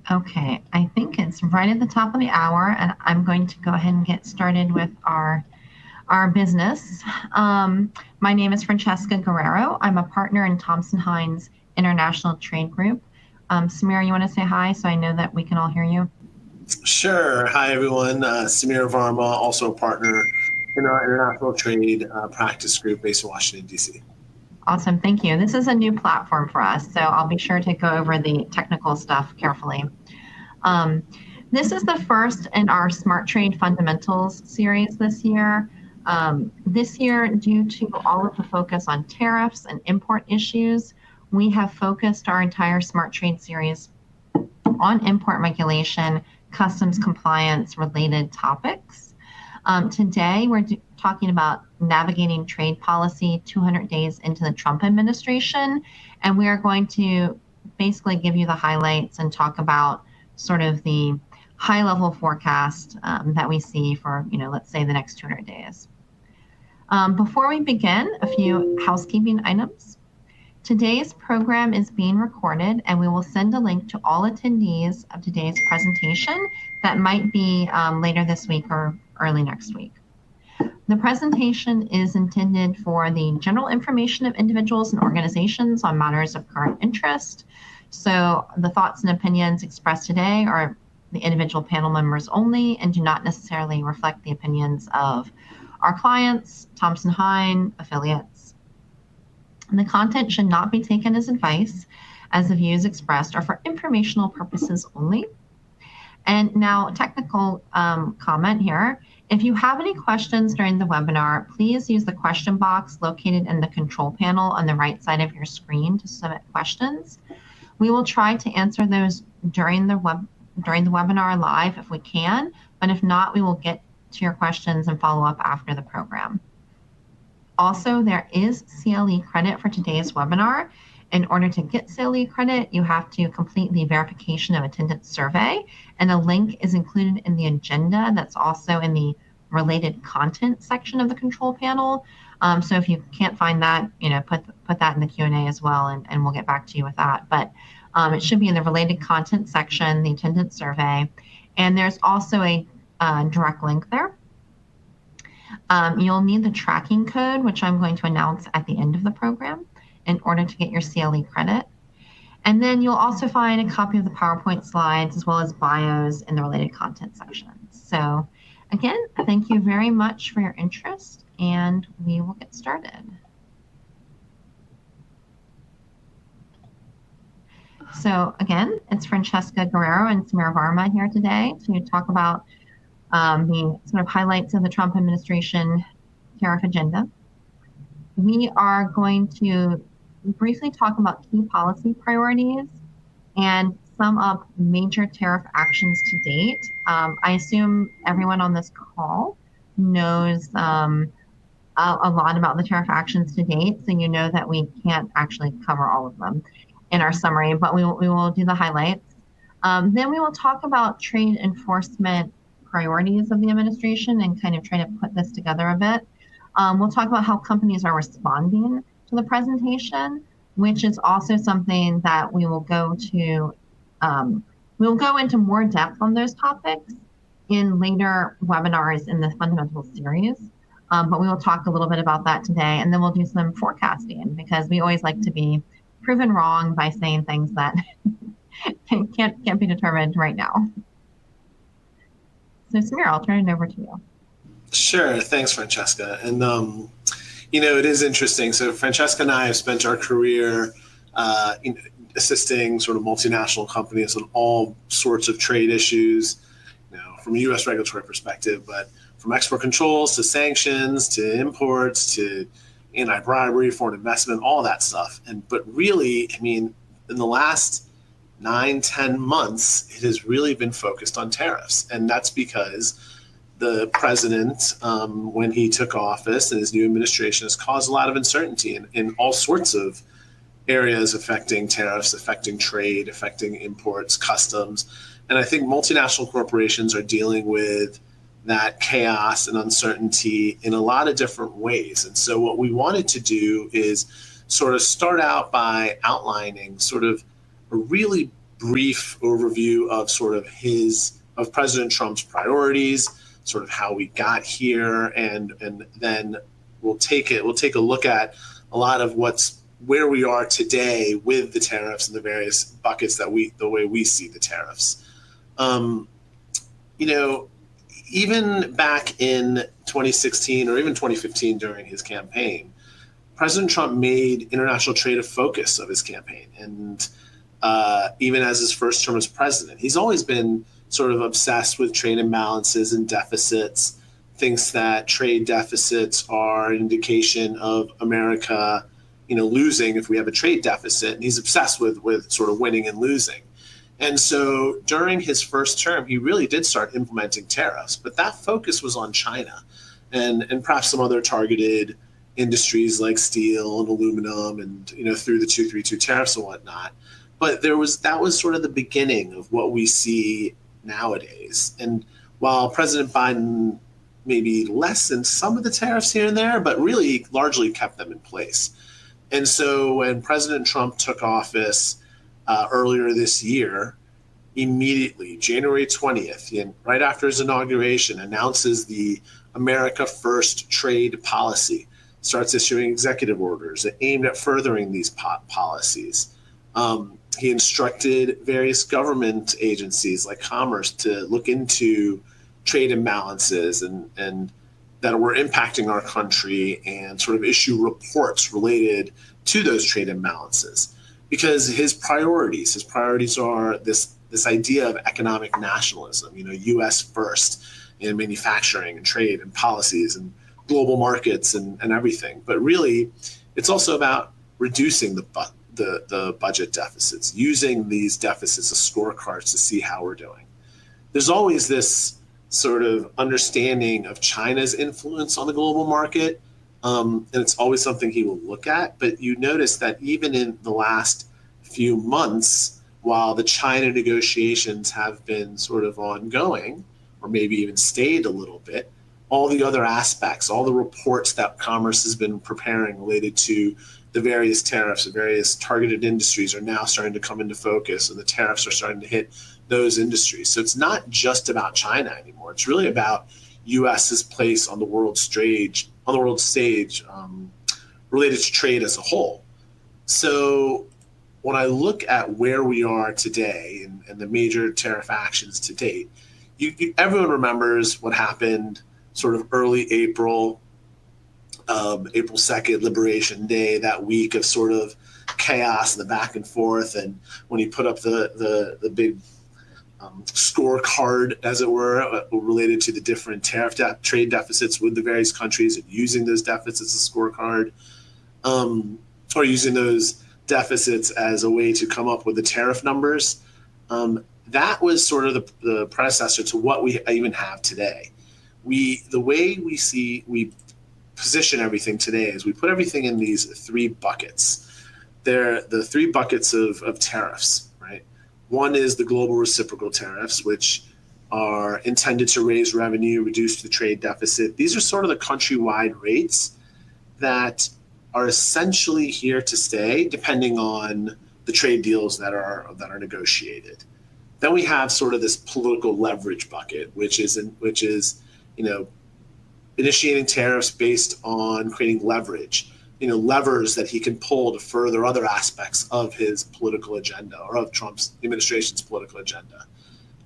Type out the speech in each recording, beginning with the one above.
Okay, I think it's right at the top of the hour, and I'm going to go ahead and get started with our business. My name is Francesca Guerrero. I'm a partner in Thompson Hine's International Trade Group. Samira, you want to say hi so I know that we can all hear you? Sure. Hi, everyone. Samir Varma, also a partner in our international trade practice group based in Washington, D.C. Awesome, thank you. This is a new platform for us, so I'll be sure to go over the technical stuff carefully. Um, this is the first in our SmarTrade Fundamentals series this year. This year, due to all of the focus on tariffs and import issues, we have focused our entire SmarTrade series on import regulation, customs compliance related topics. Today, we're talking about navigating trade policy 200 days into the Trump administration, and we are going to basically give you the highlights and talk about sort of the high level forecast that we see for, let's say the next 200 days. Before we begin, a few housekeeping items. Today's program is being recorded, and we will send a link to all attendees of today's presentation that might be later this week or early next week. The presentation is intended for the general information of individuals and organizations on matters of current interest. So the thoughts and opinions expressed today are the individual panel members only and do not necessarily reflect the opinions of our clients, Thompson Hine, affiliates. And the content should not be taken as advice, as the views expressed are for informational purposes only. And now, technical comment here. If you have any questions during the webinar, please use the question box located in the control panel on the right side of your screen to submit questions. We will try to answer those during the webinar live if we can, but if not, we will get to your questions and follow up after the program. Also, there is CLE credit for today's webinar. In order to get CLE credit, you have to complete the verification of attendance survey, and a link is included in the agenda that's also in the related content section of the control panel. So if you can't find that, put that in the Q&A as well, and we'll get back to you with that. But it should be in the related content section, the attendance survey, and there's also a direct link there. You'll need the tracking code, which I'm going to announce at the end of the program, in order to get your CLE credit. And then you'll also find a copy of the PowerPoint slides as well as bios in the related content section. So again, thank you very much for your interest, and we will get started. So again, it's Francesca Guerrero and Samira Varma here today to talk about the sort of highlights of the Trump administration tariff agenda. We are going to briefly talk about key policy priorities and sum up major tariff actions to date. I assume everyone on this call knows a lot about the tariff actions to date, so you know that we can't actually cover all of them in our summary, but we will do the highlights. Then we will talk about trade enforcement priorities of the administration and kind of try to put this together a bit. We'll talk about how companies are responding to the presentation, which is also something that we will go to. We'll go into more depth on those topics in later webinars in the Fundamentals series, but we will talk a little bit about that today, and then we'll do some forecasting because we always like to be proven wrong by saying things that can't be determined right now. So Samir, I'll turn it over to you. Sure. Thanks, Francesca. And, it is interesting. So Francesca and I have spent our career assisting sort of multinational companies on all sorts of trade issues, from a U.S. regulatory perspective, but from export controls to sanctions to imports to anti-bribery, foreign investment, all that stuff. But really, in the last 9-10 months, it has really been focused on tariffs. And that's because the president, when he took office and his new administration, has caused a lot of uncertainty in all sorts of areas affecting tariffs, affecting trade, affecting imports, customs. And I think multinational corporations are dealing with that chaos and uncertainty in a lot of different ways. And so what we wanted to do is sort of start out by outlining sort of a really brief overview of sort of of President Trump's priorities, sort of how we got here, and then we'll take a look at a lot of where we are today with the tariffs and the various buckets the way we see the tariffs. Even back in 2016 or even 2015 during his campaign, President Trump made international trade a focus of his campaign. And even as his first term as president, he's always been sort of obsessed with trade imbalances and deficits, thinks that trade deficits are an indication of America, losing if we have a trade deficit. And he's obsessed with sort of winning and losing. And so during his first term, he really did start implementing tariffs, but that focus was on China and perhaps some other targeted industries like steel and aluminum and, through the 232 tariffs and whatnot. But that was sort of the beginning of what we see nowadays. And while President Biden maybe lessened some of the tariffs here and there, but really largely kept them in place. And so when President Trump took office earlier this year, immediately, January 20th, right after his inauguration, announces the America First trade policy, starts issuing executive orders aimed at furthering these policies. He instructed various government agencies like Commerce to look into trade imbalances and that were impacting our country and sort of issue reports related to those trade imbalances. Because his priorities are this idea of economic nationalism, U.S. first in manufacturing and trade and policies and global markets and everything. But really, it's also about reducing the budget deficits, using these deficits as scorecards to see how we're doing. There's always this sort of understanding of China's influence on the global market, and it's always something he will look at. But you notice that even in the last few months, while the China negotiations have been sort of ongoing, or maybe even stayed a little bit, all the other aspects, all the reports that Commerce has been preparing related to the various tariffs and various targeted industries are now starting to come into focus, and the tariffs are starting to hit those industries. So it's not just about China anymore. It's really about U.S.'s place on the world stage, related to trade as a whole. So when I look at where we are today and the major tariff actions to date, everyone remembers what happened sort of early April, April 2nd, Liberation Day, that week of sort of chaos and the back and forth. And when he put up the big scorecard, as it were, related to the different trade deficits with the various countries and using those deficits as a scorecard, or using those deficits as a way to come up with the tariff numbers. That was sort of the predecessor to what we even have today. The way we position everything today is we put everything in these three buckets. They're the three buckets of tariffs, right? One is the global reciprocal tariffs, which are intended to raise revenue, reduce the trade deficit. These are sort of the countrywide rates that are essentially here to stay, depending on the trade deals that are negotiated. Then we have sort of this political leverage bucket, which is initiating tariffs based on creating leverage, levers that he can pull to further other aspects of his political agenda or of Trump's administration's political agenda.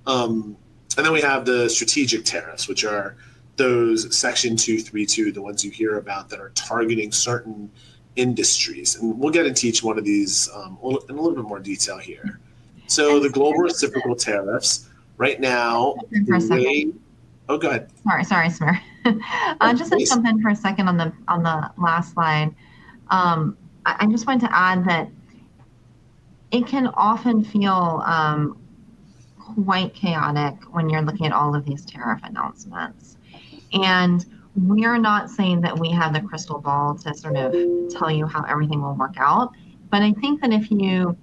And then we have the strategic tariffs, which are those Section 232, the ones you hear about that are targeting certain industries. And we'll get into each one of these in a little bit more detail here. So the global reciprocal tariffs, right now, oh, go ahead. Sorry, Smir. Just to jump in for a second on the last slide. I just wanted to add that it can often feel quite chaotic when you're looking at all of these tariff announcements. And we're not saying that we have the crystal ball to sort of tell you how everything will work out. But I think that if you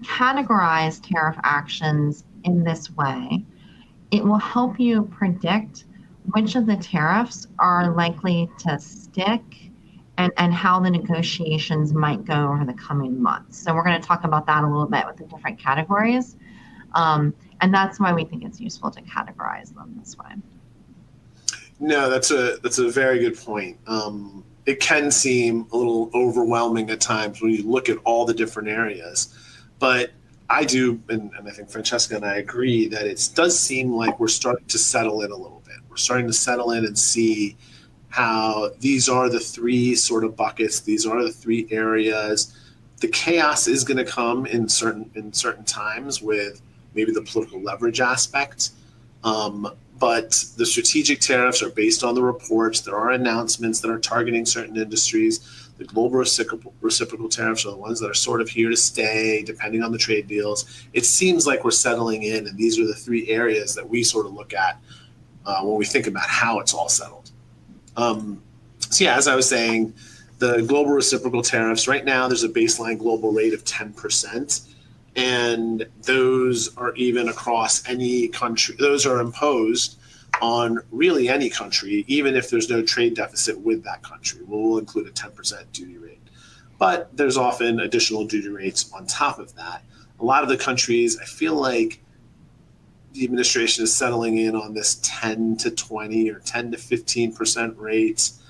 categorize tariff actions in this way, it will help you predict which of the tariffs are likely to stick and how the negotiations might go over the coming months. So we're going to talk about that a little bit with the different categories. And that's why we think it's useful to categorize them this way. No, that's a very good point. It can seem a little overwhelming at times when you look at all the different areas, but I do, and I think Francesca and I agree that it does seem like we're starting to settle in a little bit. We're starting to settle in and see how these are the three sort of buckets. These are the three areas. The chaos is going to come in certain times with maybe the political leverage aspect. But the strategic tariffs are based on the reports. There are announcements that are targeting certain industries. The global reciprocal tariffs are the ones that are sort of here to stay, depending on the trade deals. It seems like we're settling in, and these are the three areas that we sort of look at when we think about how it's all settled. So yeah, as I was saying, the global reciprocal tariffs, right now there's a baseline global rate of 10%. And those are even across any country. Those are imposed on really any country, even if there's no trade deficit with that country. We'll include a 10% duty rate. But there's often additional duty rates on top of that. A lot of the countries, I feel like the administration is settling in on this 10 to 20 or 10 to 15% rates.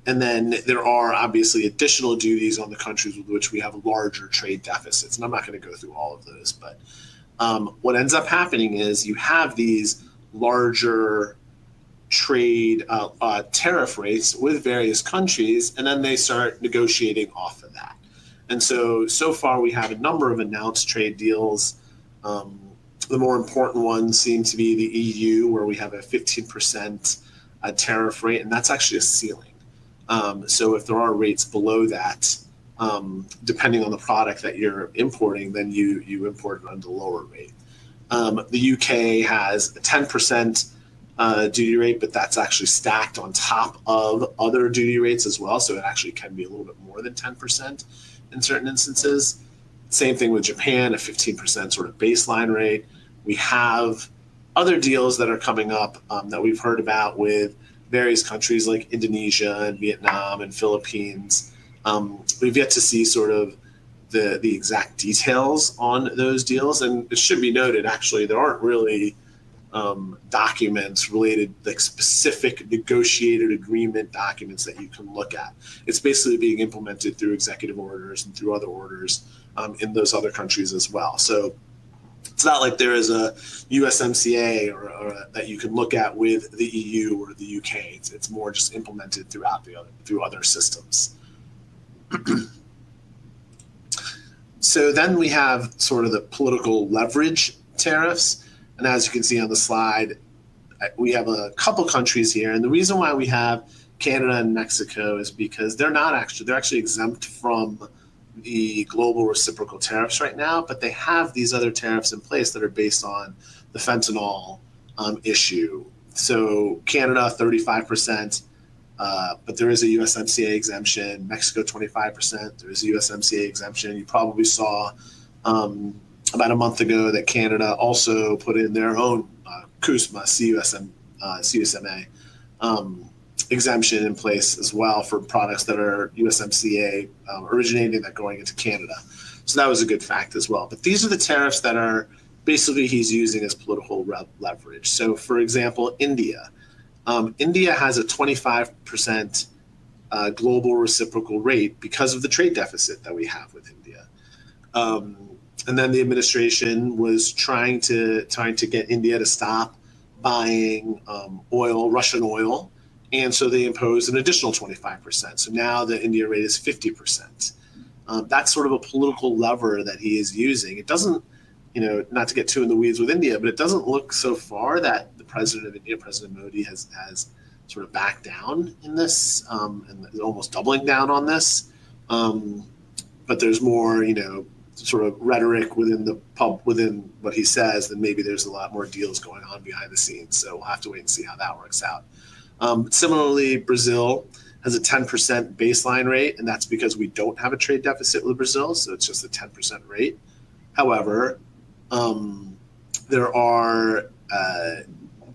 And then there are obviously additional duties on the countries with which we have larger trade deficits. And I'm not going to go through all of those, but what ends up happening is you have these larger trade tariff rates with various countries, and then they start negotiating off of that. And so far we have a number of announced trade deals. The more important ones seem to be the EU, where we have a 15% tariff rate, and that's actually a ceiling. So if there are rates below that, depending on the product that you're importing, then you import it under the lower rate. The UK has a 10% duty rate, but that's actually stacked on top of other duty rates as well. So it actually can be a little bit more than 10% in certain instances. Same thing with Japan, a 15% sort of baseline rate. We have other deals that are coming up that we've heard about with various countries like Indonesia and Vietnam and Philippines. We've yet to see sort of the exact details on those deals. And it should be noted, actually, there aren't really documents related, like specific negotiated agreement documents that you can look at. It's basically being implemented through executive orders and through other orders in those other countries as well. So it's not like there is a USMCA or that you can look at with the EU or the UK. It's more just implemented through other systems. So then we have sort of the political leverage tariffs. And as you can see on the slide, we have a couple countries here. And the reason why we have Canada and Mexico is because they're actually exempt from the global reciprocal tariffs right now, but they have these other tariffs in place that are based on the fentanyl issue. So Canada, 35%, but there is a USMCA exemption. Mexico, 25%. There is a USMCA exemption. You probably saw about a month ago that Canada also put in their own CUSMA, CUSMA exemption in place as well for products that are USMCA originating that going into Canada. So that was a good fact as well. But these are the tariffs that are basically he's using as political leverage. So for example, India. India has a 25% global reciprocal rate because of the trade deficit that we have with India. And then the administration was trying to get India to stop buying Russian oil. And so they imposed an additional 25%. So now the India rate is 50%. That's sort of a political lever that he is using. It doesn't, not to get too in the weeds with India, but it doesn't look so far that the president of India, President Modi, has sort of backed down in this and is almost doubling down on this. But there's more, sort of rhetoric within what he says, then maybe there's a lot more deals going on behind the scenes. So we'll have to wait and see how that works out. Similarly, Brazil has a 10% baseline rate, and that's because we don't have a trade deficit with Brazil, so it's just a 10% rate. However,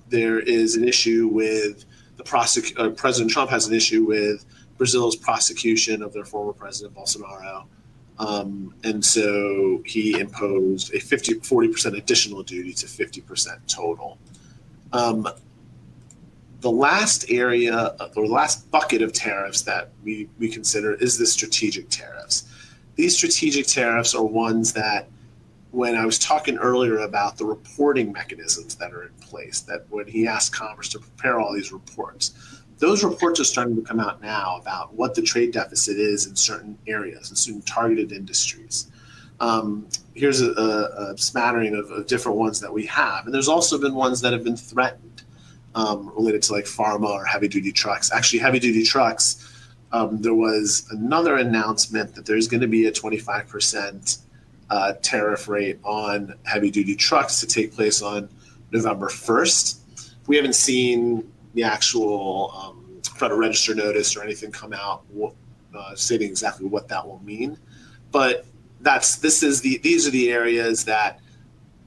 there is an issue with President Trump has an issue with Brazil's prosecution of their former president Bolsonaro And so he imposed a 40% additional duty to 50% total. The last area, or the last bucket of tariffs that we consider is the strategic tariffs. These strategic tariffs are ones that, when I was talking earlier about the reporting mechanisms that are in place, that when he asked Congress to prepare all these reports, those reports are starting to come out now about what the trade deficit is in certain areas, in certain targeted industries. Here's a smattering of different ones that we have. And there's also been ones that have been threatened, related to like pharma or heavy-duty trucks. Actually, heavy-duty trucks, there was another announcement that there's going to be a 25% tariff rate on heavy-duty trucks to take place on November 1st. We haven't seen the actual Federal Register notice or anything come out stating exactly what that will mean. But these are the areas that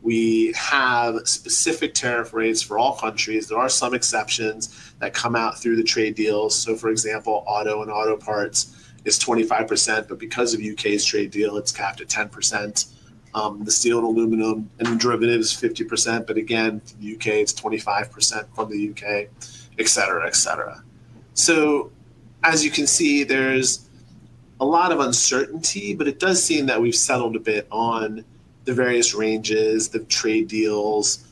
we have specific tariff rates for all countries. There are some exceptions that come out through the trade deals. So, for example, auto and auto parts is 25%, but because of UK's trade deal, it's capped at 10%. The steel and aluminum and derivatives, 50%, but again, the UK, it's 25% from the UK, et cetera, et cetera. So, as you can see, there's a lot of uncertainty, but it does seem that we've settled a bit on the various ranges, the trade deals,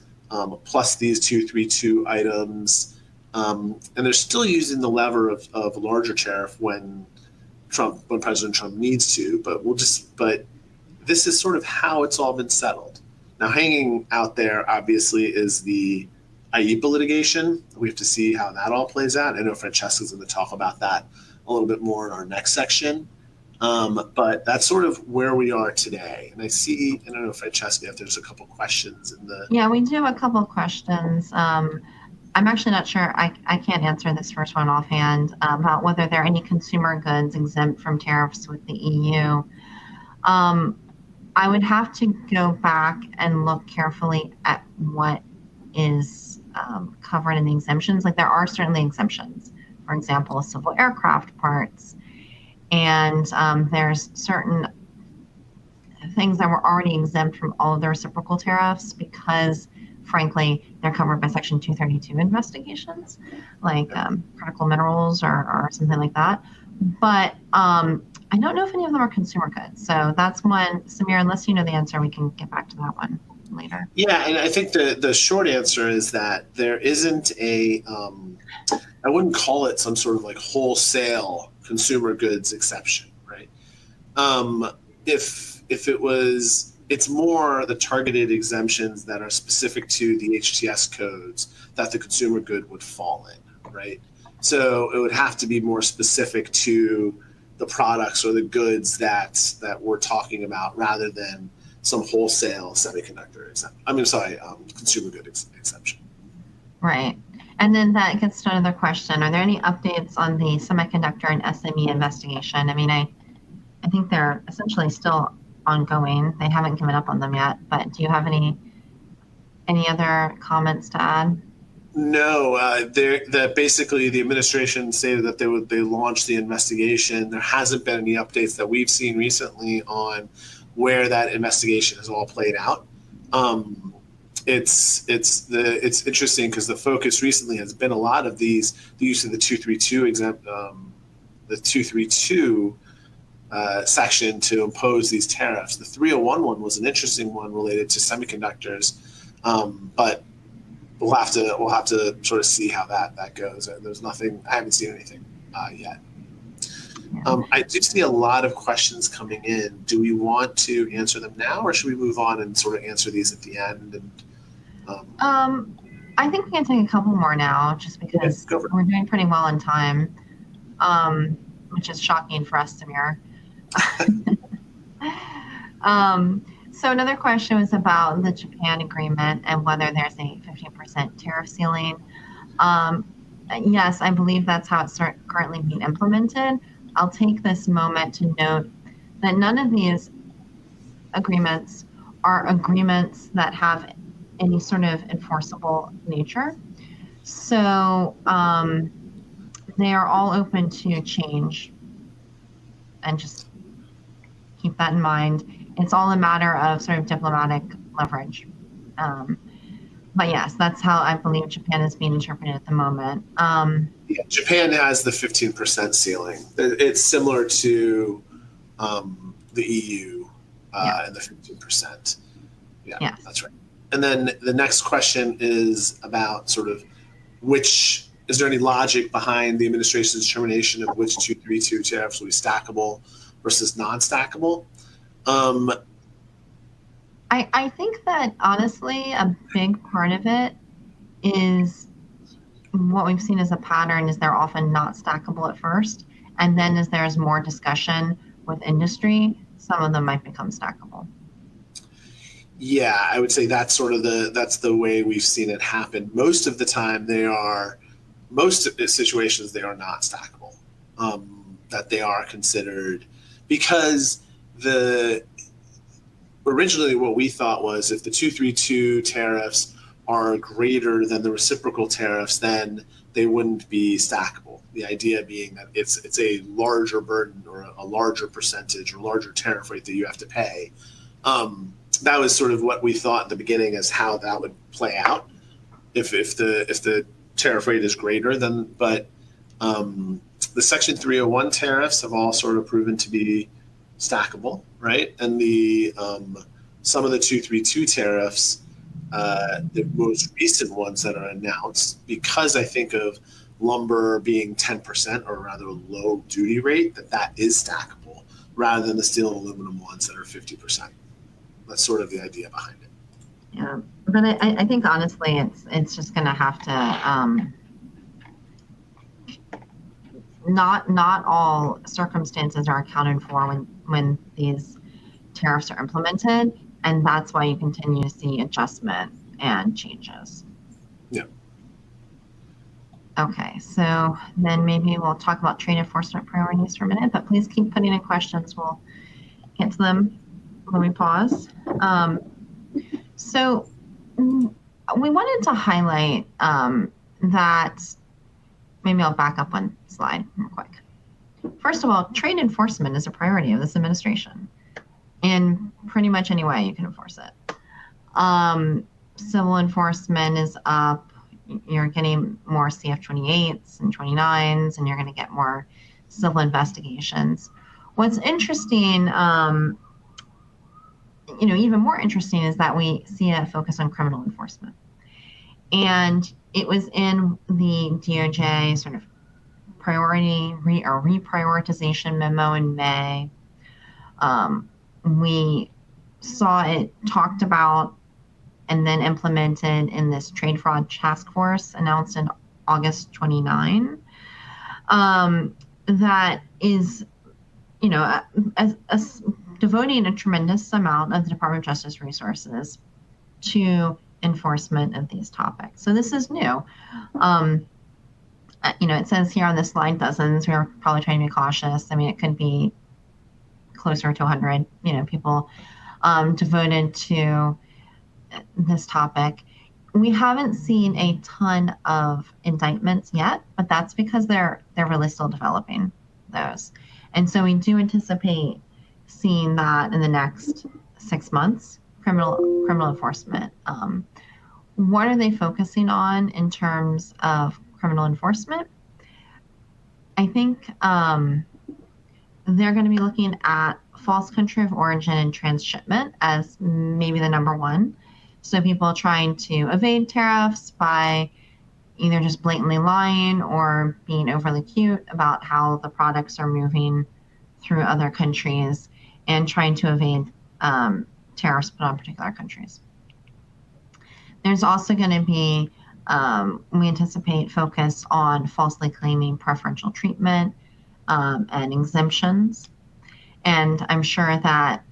plus these 232 items. And they're still using the lever of larger tariff when President Trump needs to, but this is sort of how it's all been settled. Now, hanging out there, obviously, is the IEPA litigation. We have to see how that all plays out. I know Francesca's going to talk about that a little bit more in our next section. But that's sort of where we are today. And I don't know, Francesca, if there's a couple questions in the... Yeah, we do have a couple of questions. I'm actually not sure. I can't answer this first one offhand about whether there are any consumer goods exempt from tariffs with the EU. I would have to go back and look carefully at what is covered in the exemptions. Like, there are certainly exemptions. For example, civil aircraft parts. And there's certain things that were already exempt from all of the reciprocal tariffs because, frankly, they're covered by Section 232 investigations, like critical minerals or something like that. But I don't know if any of them are consumer goods. So that's one, Samir, unless you know the answer, we can get back to that one later. Yeah, and I think the short answer is that there isn't I wouldn't call it some sort of like wholesale consumer goods exception, right? If it was, it's more the targeted exemptions that are specific to the HTS codes that the consumer good would fall in, right? So it would have to be more specific to the products or the goods that we're talking about rather than some wholesale semiconductor consumer good exception. Right. And then that gets to another question. Are there any updates on the semiconductor and SME investigation? I mean, I think they're essentially still ongoing. They haven't given up on them yet. But do you have any other comments to add? No, that basically the administration stated that they launched the investigation. There hasn't been any updates that we've seen recently on where that investigation has all played out. It's interesting because the focus recently has been a lot of the use of the 232 section to impose these tariffs. The 301 one was an interesting one related to semiconductors, but we'll have to sort of see how that goes. There's nothing. I haven't seen anything yet. I do see a lot of questions coming in. Do we want to answer them now, or should we move on and sort of answer these at the end? And I think we can take a couple more now, just because we're doing pretty well in time, which is shocking for us, Samir. So another question was about the Japan agreement and whether there's a 50% tariff ceiling. Yes, I believe that's how it's currently being implemented. I'll take this moment to note that none of these agreements are agreements that have any sort of enforceable nature. So they are all open to change and just keep that in mind. It's all a matter of sort of diplomatic leverage. But yes, that's how I believe Japan is being interpreted at the moment. Yeah, Japan has the 15% ceiling. It's similar to the EU and the 15%. Yeah, yes. That's right. And then the next question is about sort of is there any logic behind the administration's determination of which 232 tariffs will be stackable versus non-stackable? I think that honestly, a big part of it is what we've seen as a pattern is they're often not stackable at first. And then as there's more discussion with industry, some of them might become stackable. Yeah, I would say that's the way we've seen it happen. Most of the time most of the situations, they are not stackable, that they are considered because originally what we thought was if the 232 tariffs are greater than the reciprocal tariffs, then they wouldn't be stackable. The idea being that it's a larger burden or a larger percentage or larger tariff rate that you have to pay. That was sort of what we thought at the beginning as how that would play out if the tariff rate is greater than, but the Section 301 tariffs have all sort of proven to be stackable, right? And some of the 232 tariffs, the most recent ones that are announced, because I think of lumber being 10% or rather low duty rate, that is stackable rather than the steel and aluminum ones that are 50%. That's sort of the idea behind it. Yeah, but I think honestly, it's just going to have to not all circumstances are accounted for when these tariffs are implemented, and that's why you continue to see adjustment and changes. Yeah. Okay, so then maybe we'll talk about trade enforcement priorities for a minute, but please keep putting in questions. We'll get to them when we pause. So we wanted to highlight that, maybe I'll back up one slide real quick. First of all, trade enforcement is a priority of this administration in pretty much any way you can enforce it. Civil enforcement is up. You're getting more CF-28s and 29s, and you're going to get more civil investigations. What's interesting, even more interesting, is that we see a focus on criminal enforcement. And it was in the DOJ sort of priority or reprioritization memo in May. We saw it talked about and then implemented in this trade fraud task force announced in August 29. That is, devoting a tremendous amount of the Department of Justice resources to enforcement of these topics. So this is new. It says here on this slide dozens. We're probably trying to be cautious. I mean, it could be closer to 100, people devoted to this topic. We haven't seen a ton of indictments yet, but that's because they're really still developing those. And so we do anticipate seeing that in the next 6 months, criminal enforcement. What are they focusing on in terms of criminal enforcement? I think they're going to be looking at false country of origin and transshipment as maybe the number one. So people trying to evade tariffs by either just blatantly lying or being overly cute about how the products are moving through other countries and trying to evade tariffs put on particular countries. There's also going to be, we anticipate, focus on falsely claiming preferential treatment and exemptions. And I'm sure that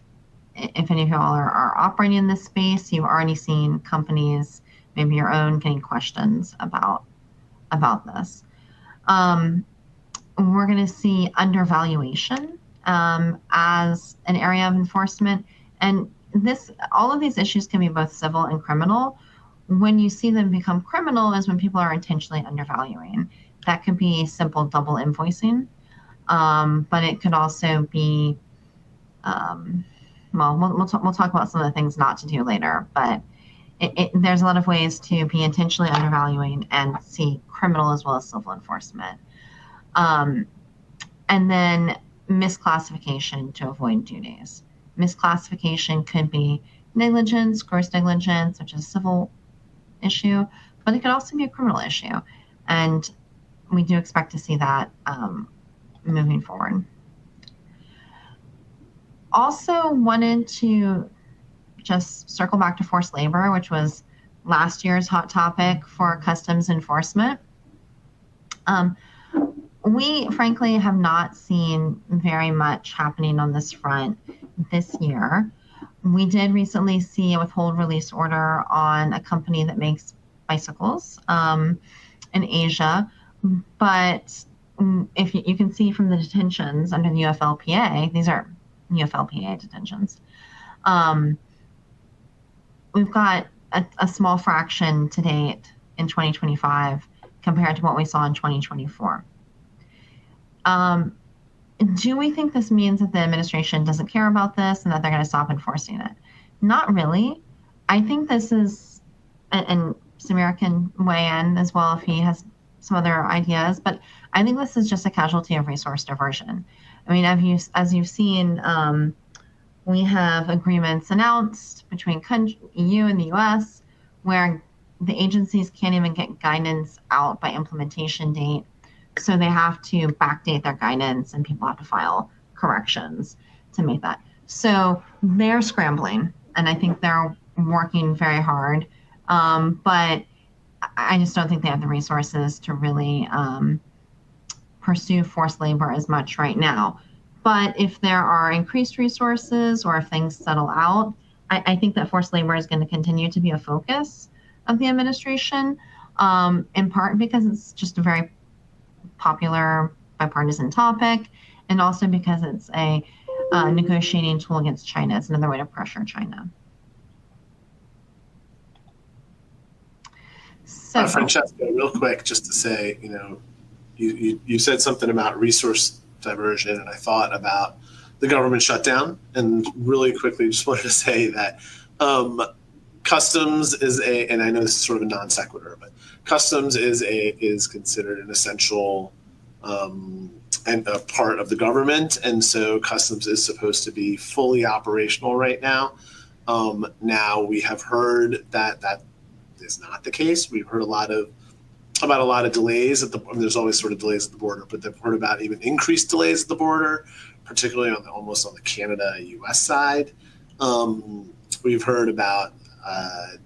if any of you all are operating in this space, you've already seen companies, maybe your own, getting questions about this. We're going to see undervaluation as an area of enforcement. And all of these issues can be both civil and criminal. When you see them become criminal is when people are intentionally undervaluing. That could be simple double invoicing, but it could also be well, we'll talk about some of the things not to do later, but there's a lot of ways to be intentionally undervaluing and see criminal as well as civil enforcement. And then misclassification to avoid duties. Misclassification could be negligence, gross negligence, which is a civil issue, but it could also be a criminal issue. And we do expect to see that moving forward. Also wanted to just circle back to forced labor, which was last year's hot topic for customs enforcement. We frankly have not seen very much happening on this front this year. We did recently see a withhold release order on a company that makes bicycles in Asia, but if you can see from the detentions under the UFLPA, these are UFLPA detentions. We've got a small fraction to date in 2025 compared to what we saw in 2024. Do we think this means that the administration doesn't care about this and that they're going to stop enforcing it? Not really. I think this is, and Samir can weigh in as well if he has some other ideas, but I think this is just a casualty of resource diversion. I mean, as you've seen, we have agreements announced between EU and the US where the agencies can't even get guidance out by implementation date. So they have to backdate their guidance and people have to file corrections to make that. So they're scrambling and I think they're working very hard. But I just don't think they have the resources to really pursue forced labor as much right now. But if there are increased resources or if things settle out, I think that forced labor is going to continue to be a focus of the administration, in part because it's just a very popular bipartisan topic, and also because it's a negotiating tool against China. It's another way to pressure China. So, Francesca, real quick, just to say, you said something about resource diversion, and I thought about the government shutdown, and really quickly just wanted to say that customs is and I know this is sort of a non sequitur, but customs is considered an essential and a part of the government, and so customs is supposed to be fully operational right now. Now we have heard that is not the case. We've heard about a lot of delays there's always sort of delays at the border, but they've heard about even increased delays at the border, particularly almost on the Canada-US side. We've heard about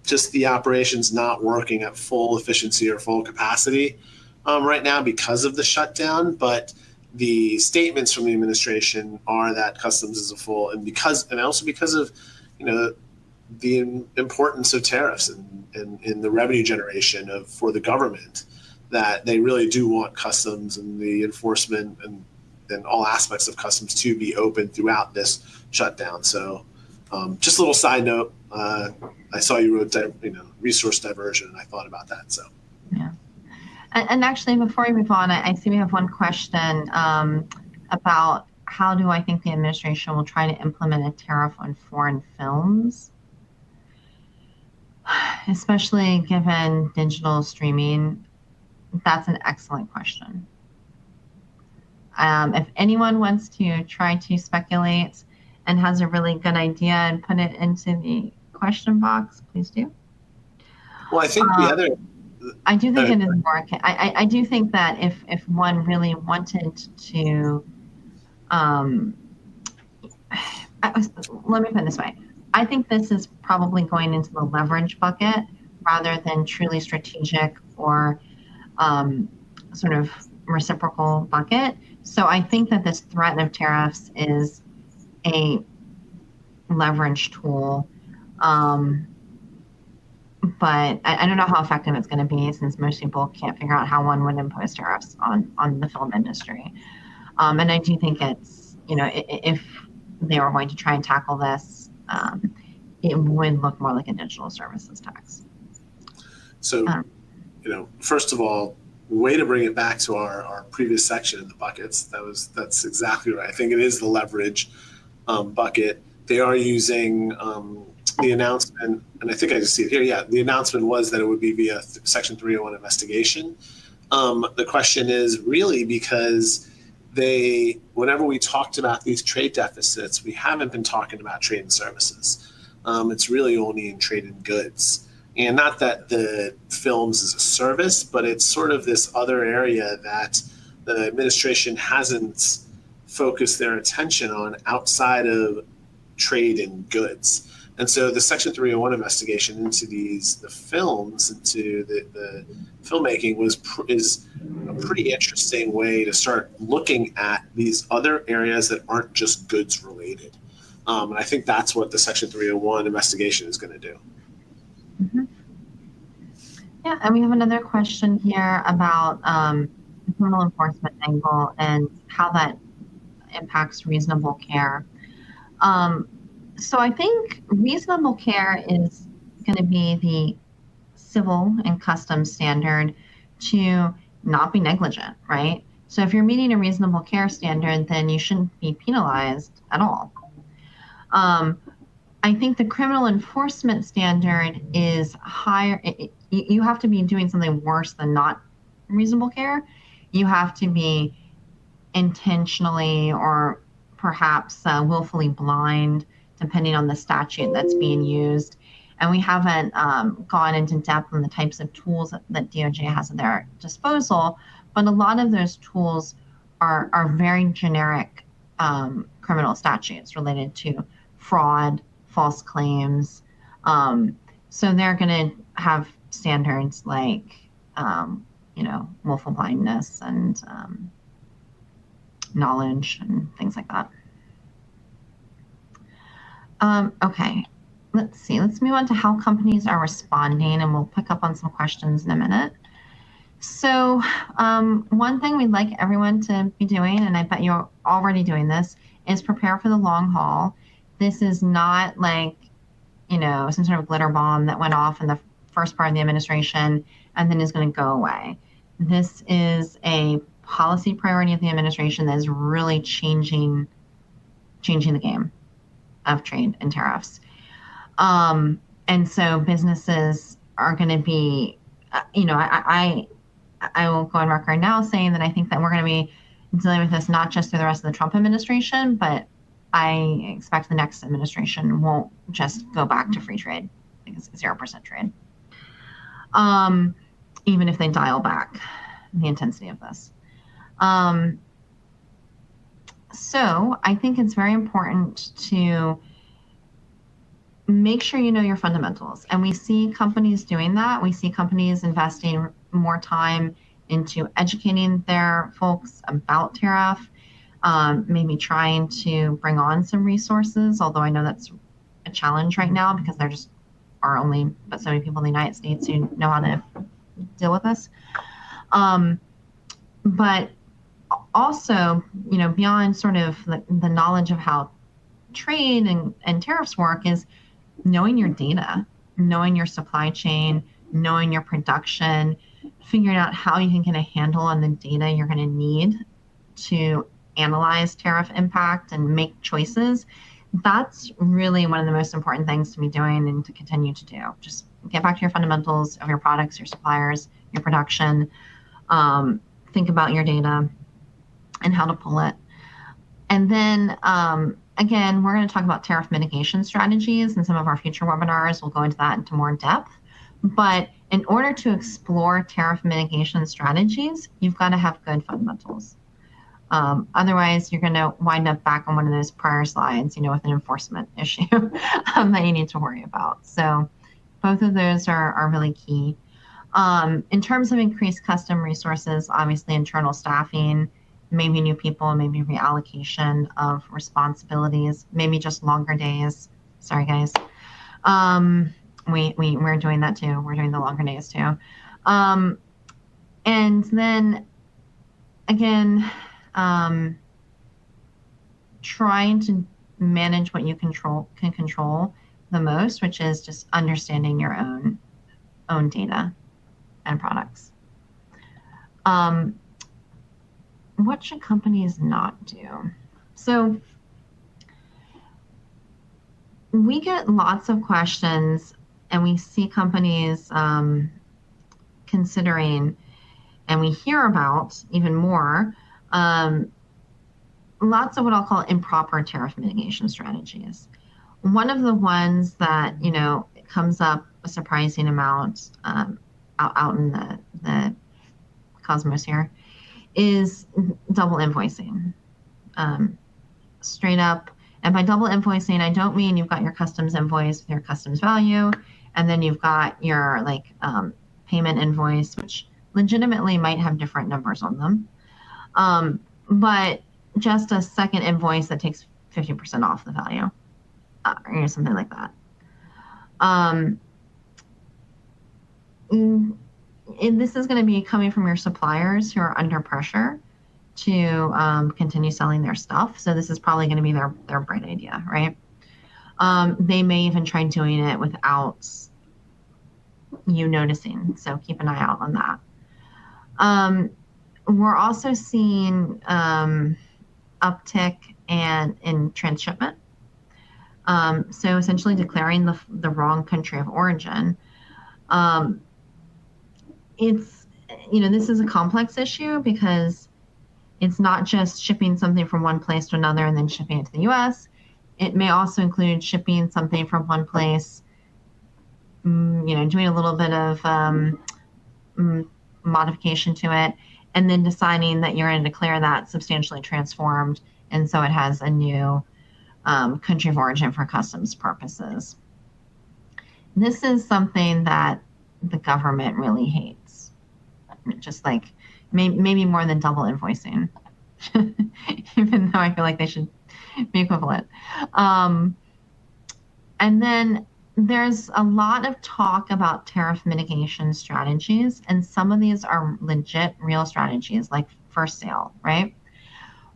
just the operations not working at full efficiency or full capacity right now because of the shutdown. But the statements from the administration are that customs is a full, and also because of the importance of tariffs and in the revenue generation for the government, that they really do want customs and the enforcement and all aspects of customs to be open throughout this shutdown. So just a little side note, I saw you wrote resource diversion, and I thought about that. So yeah. And actually, before we move on, I see we have one question about how do I think the administration will try to implement a tariff on foreign films, especially given digital streaming. That's an excellent question. If anyone wants to try to speculate and has a really good idea and put it into the question box, please do. Well, I think I do think it is more. I do think that if one really wanted to, let me put it this way. I think this is probably going into the leverage bucket rather than truly strategic or sort of reciprocal bucket. So I think that this threat of tariffs is a leverage tool. But I don't know how effective it's going to be, since most people can't figure out how one would impose tariffs on the film industry. And I do think it's, if they were going to try and tackle this, it would look more like a digital services tax. So, first of all, way to bring it back to our previous section in the buckets. That's exactly right. I think it is the leverage. bucket. They are using the announcement, and I think I just see it here. Yeah, the announcement was that it would be via Section 301 investigation. The question is really because whenever we talked about these trade deficits, we haven't been talking about trade and services. It's really only in trade and goods. And not that the films is a service, but it's sort of this other area that the administration hasn't focused their attention on outside of trade and goods. And so the Section 301 investigation into the films, into the filmmaking is a pretty interesting way to start looking at these other areas that aren't just goods related. And I think that's what the Section 301 investigation is going to do. Mm-hmm. Yeah, and we have another question here about the criminal enforcement angle and how that impacts reasonable care. So I think reasonable care is going to be the civil and customs standard to not be negligent, right? So if you're meeting a reasonable care standard, then you shouldn't be penalized at all. I think the criminal enforcement standard is higher. You have to be doing something worse than not reasonable care. You have to be intentionally or perhaps willfully blind, depending on the statute that's being used. And we haven't gone into depth on the types of tools that DOJ has at their disposal, but a lot of those tools are very generic criminal statutes related to fraud, false claims. So they're going to have standards like, willful blindness and knowledge and things like that. Okay, let's see. Let's move on to how companies are responding, and we'll pick up on some questions in a minute. So one thing we'd like everyone to be doing, and I bet you're already doing this, is prepare for the long haul. This is not like, some sort of glitter bomb that went off in the first part of the administration and then is going to go away. This is a policy priority of the administration that is really changing the game of trade and tariffs. And so businesses are going to be, I will go on record now saying that I think that we're going to be dealing with this not just through the rest of the Trump administration, but I expect the next administration won't just go back to free trade, like 0% trade, even if they dial back the intensity of this. So I think it's very important to make sure you know your fundamentals. And we see companies doing that. We see companies investing more time into educating their folks about tariff, maybe trying to bring on some resources, although I know that's a challenge right now because there just are only but so many people in the United States who know how to deal with this. But also, beyond sort of the knowledge of how trade and tariffs work is knowing your data, knowing your supply chain, knowing your production, figuring out how you can get a handle on the data you're going to need to analyze tariff impact and make choices. That's really one of the most important things to be doing and to continue to do. Just get back to your fundamentals of your products, your suppliers, your production. Think about your data and how to pull it. And then, again, we're going to talk about tariff mitigation strategies in some of our future webinars. We'll go into that into more depth. But in order to explore tariff mitigation strategies, you've got to have good fundamentals. Otherwise, you're going to wind up back on one of those prior slides, with an enforcement issue that you need to worry about. So both of those are really key. In terms of increased custom resources, obviously internal staffing, maybe new people, maybe reallocation of responsibilities, maybe just longer days. Sorry, guys. We're doing that too. We're doing the longer days too. And then again, trying to manage what you can control the most, which is just understanding your own data and products. What should companies not do? So we get lots of questions, and we see companies considering, and we hear about even more, lots of what I'll call improper tariff mitigation strategies. One of the ones that, comes up a surprising amount out in the cosmos here is double invoicing. Straight up. And by double invoicing, I don't mean you've got your customs invoice with your customs value, and then you've got your payment invoice, which legitimately might have different numbers on them. But just a second invoice that takes 50% off the value, or something like that. And this is going to be coming from your suppliers who are under pressure to continue selling their stuff. So this is probably going to be their bright idea, right? They may even try doing it without you noticing. So keep an eye out on that. We're also seeing uptick in transshipment. So essentially declaring the wrong country of origin. It's, this is a complex issue because it's not just shipping something from one place to another and then shipping it to the US. It may also include shipping something from one place, doing a little bit of modification to it, and then deciding that you're going to declare that substantially transformed, and so it has a new country of origin for customs purposes. This is something that the government really hates, just like maybe more than double invoicing, even though I feel like they should be equivalent. And then there's a lot of talk about tariff mitigation strategies, and some of these are legit, real strategies, like first sale, right?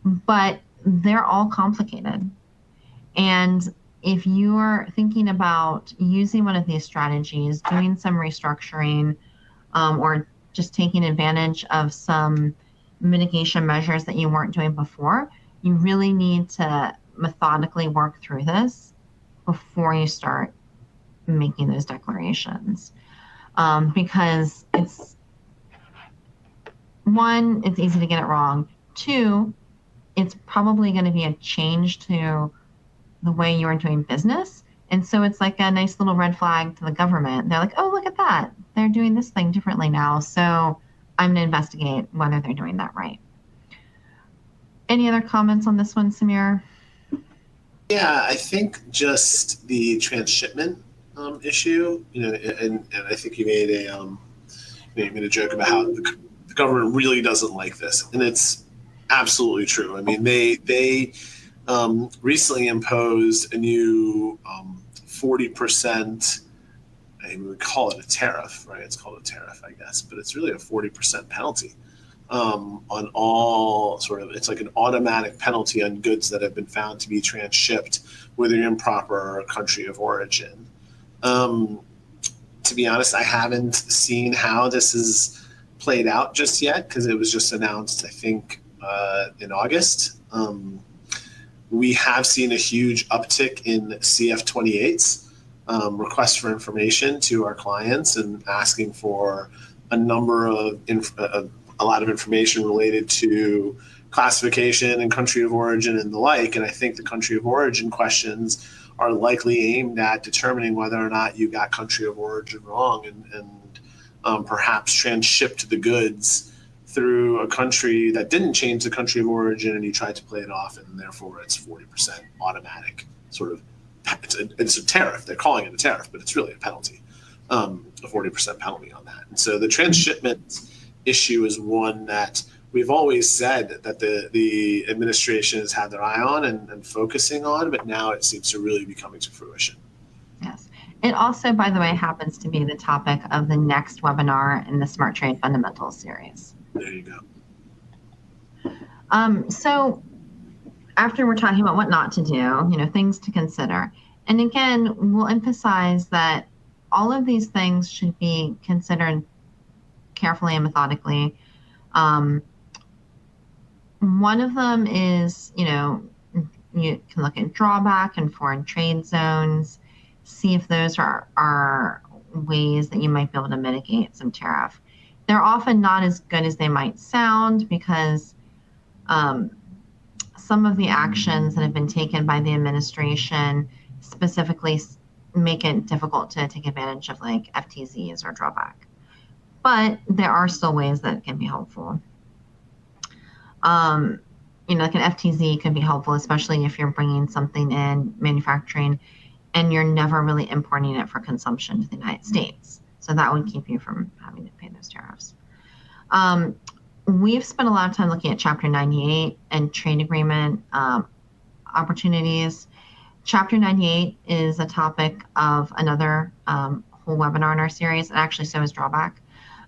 But they're all complicated. And if you're thinking about using one of these strategies, doing some restructuring, or just taking advantage of some mitigation measures that you weren't doing before, you really need to methodically work through this before you start making those declarations. Because it's easy to get it wrong. Two, it's probably going to be a change to the way you are doing business. And so it's like a nice little red flag to the government. They're like, oh, look at that. They're doing this thing differently now. So I'm going to investigate whether they're doing that right. Any other comments on this one, Samir? Yeah, I think just the transshipment issue, and I think you made a joke about how the government really doesn't like this, and it's absolutely true. I mean, they recently imposed a new 40%. I would call it a tariff, right? It's called a tariff, I guess, but it's really a 40% penalty on all it's like an automatic penalty on goods that have been found to be transshipped with an improper country of origin. To be honest, I haven't seen how this is played out just yet because it was just announced, I think, in August. We have seen a huge uptick in CF-28s, requests for information to our clients and asking for a number of a lot of information related to classification and country of origin and the like. And I think the country of origin questions are likely aimed at determining whether or not you got country of origin wrong and perhaps transshipped the goods through a country that didn't change the country of origin and you tried to play it off, and therefore it's 40% automatic it's a tariff. They're calling it a tariff, but it's really a penalty, a 40% penalty on that. And so the transshipment issue is one that we've always said that the administration has had their eye on and focusing on, but now it seems to really be coming to fruition. Yes. It also, by the way, happens to be the topic of the next webinar in the SmarTrade Fundamentals series. There you go. So after we're talking about what not to do, things to consider. And again, we'll emphasize that all of these things should be considered carefully and methodically. One of them is, you can look at drawback and foreign trade zones, see if those are ways that you might be able to mitigate some tariff. They're often not as good as they might sound because some of the actions that have been taken by the administration specifically make it difficult to take advantage of like FTZs or drawback. But there are still ways that can be helpful. Like an FTZ can be helpful, especially if you're bringing something in manufacturing and you're never really importing it for consumption to the United States. So that would keep you from having to pay those tariffs. We've spent a lot of time looking at Chapter 98 and trade agreement opportunities. Chapter 98 is a topic of another whole webinar in our series, and actually so is drawback.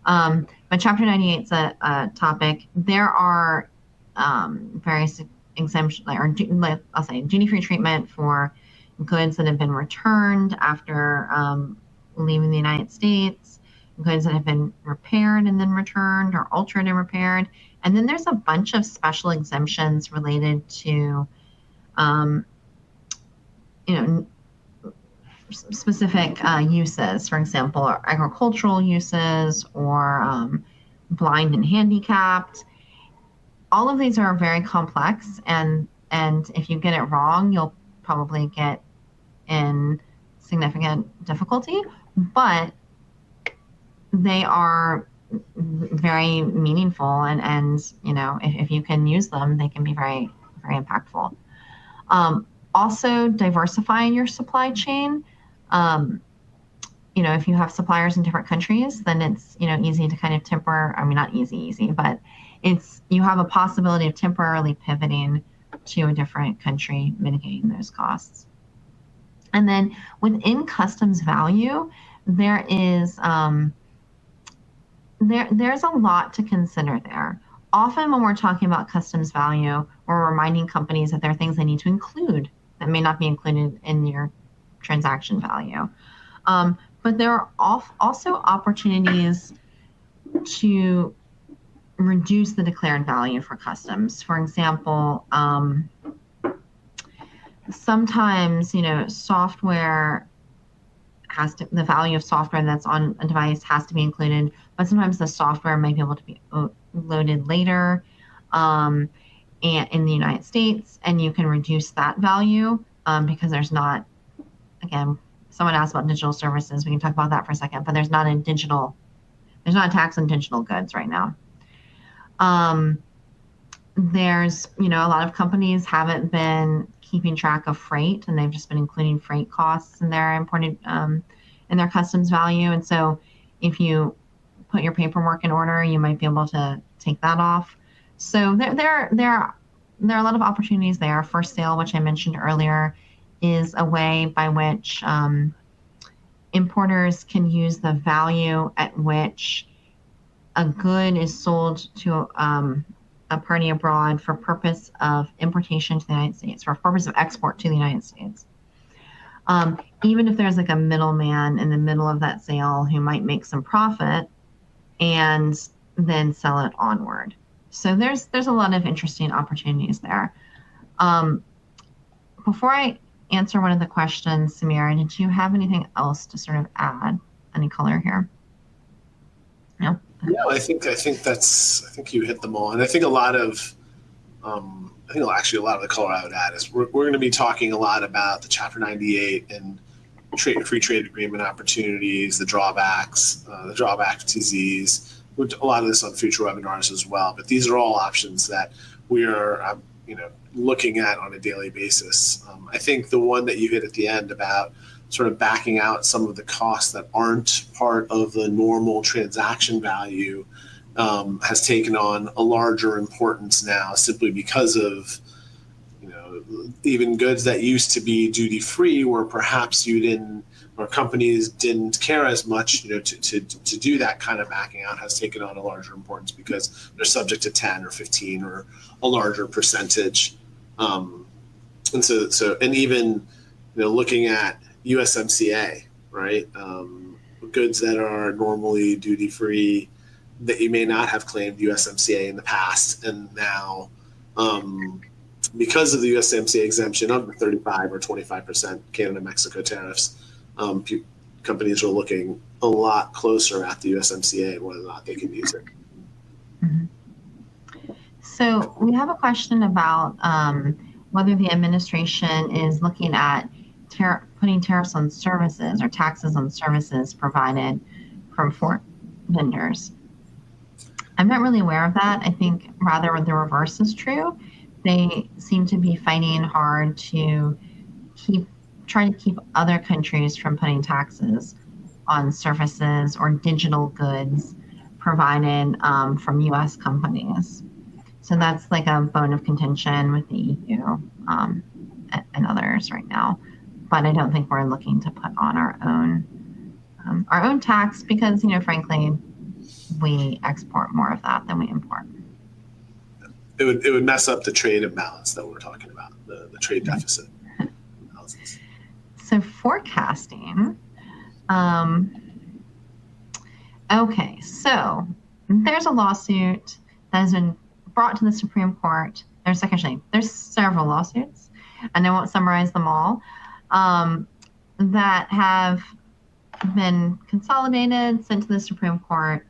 But Chapter 98 is a topic. There are various exemptions, or I'll say duty-free treatment for goods that have been returned after leaving the United States, goods that have been repaired and then returned, or altered and repaired. And then there's a bunch of special exemptions related to, specific uses, for example, agricultural uses or blind and handicapped. All of these are very complex, and if you get it wrong, you'll probably get in significant difficulty, but they are very meaningful, and if you can use them, they can be very, very impactful. Also, diversifying your supply chain. If you have suppliers in different countries, then it's easy to kind of not easy, but you have a possibility of temporarily pivoting to a different country, mitigating those costs. And then within customs value, there is there's a lot to consider there. Often when we're talking about customs value, we're reminding companies that there are things they need to include that may not be included in your transaction value. But there are also opportunities to reduce the declared value for customs. For example, sometimes software the value of software that's on a device has to be included, but sometimes the software might be able to be loaded later and in the United States, and you can reduce that value because there's not, again, someone asked about digital services. We can talk about that for a second, but there's not a tax on digital goods right now. There's, a lot of companies haven't been keeping track of freight, and they've just been including freight costs in their imported, in their customs value. And so if you put your paperwork in order, you might be able to take that off. So there are a lot of opportunities there. First sale, which I mentioned earlier, is a way by which importers can use the value at which a good is sold to a party abroad for purpose of importation to the United States, for purpose of export to the United States. Even if there's like a middleman in the middle of that sale who might make some profit and then sell it onward. So there's a lot of interesting opportunities there. Before I answer one of the questions, Samira, did you have anything else to sort of add? Any color here? No? No, I think you hit them all, and I think a lot of the color I would add is we're going to be talking a lot about the Chapter 98 and free trade agreement opportunities, the drawbacks, the drawback TZs. We'll do a lot of this on future webinars as well, but these are all options that we are looking at on a daily basis. I think the one that you hit at the end about sort of backing out some of the costs that aren't part of the normal transaction value has taken on a larger importance now, simply because of even goods that used to be duty free, where perhaps companies didn't care as much to do that kind of backing out, has taken on a larger importance because they're subject to 10 or 15 or a larger percentage. And even looking at USMCA, right? Goods that are normally duty free that you may not have claimed USMCA in the past, and now because of the USMCA exemption of the 35 or 25% Canada-Mexico tariffs, companies are looking a lot closer at the USMCA and whether or not they can use it. Mm-hmm. So we have a question about whether the administration is looking at putting tariffs on services or taxes on services provided from foreign vendors. I'm not really aware of that. I think rather the reverse is true. They seem to be fighting hard to trying to keep other countries from putting taxes on services or digital goods provided from U.S. companies. So that's like a bone of contention with the EU and others right now. But I don't think we're looking to put on our own tax because, frankly, we export more of that than we import. It would mess up the trade imbalance that we're talking about, the trade deficit analysis. So forecasting. Okay, so there's a lawsuit that has been brought to the Supreme Court. There's several lawsuits, and I won't summarize them all, that have been consolidated, sent to the Supreme Court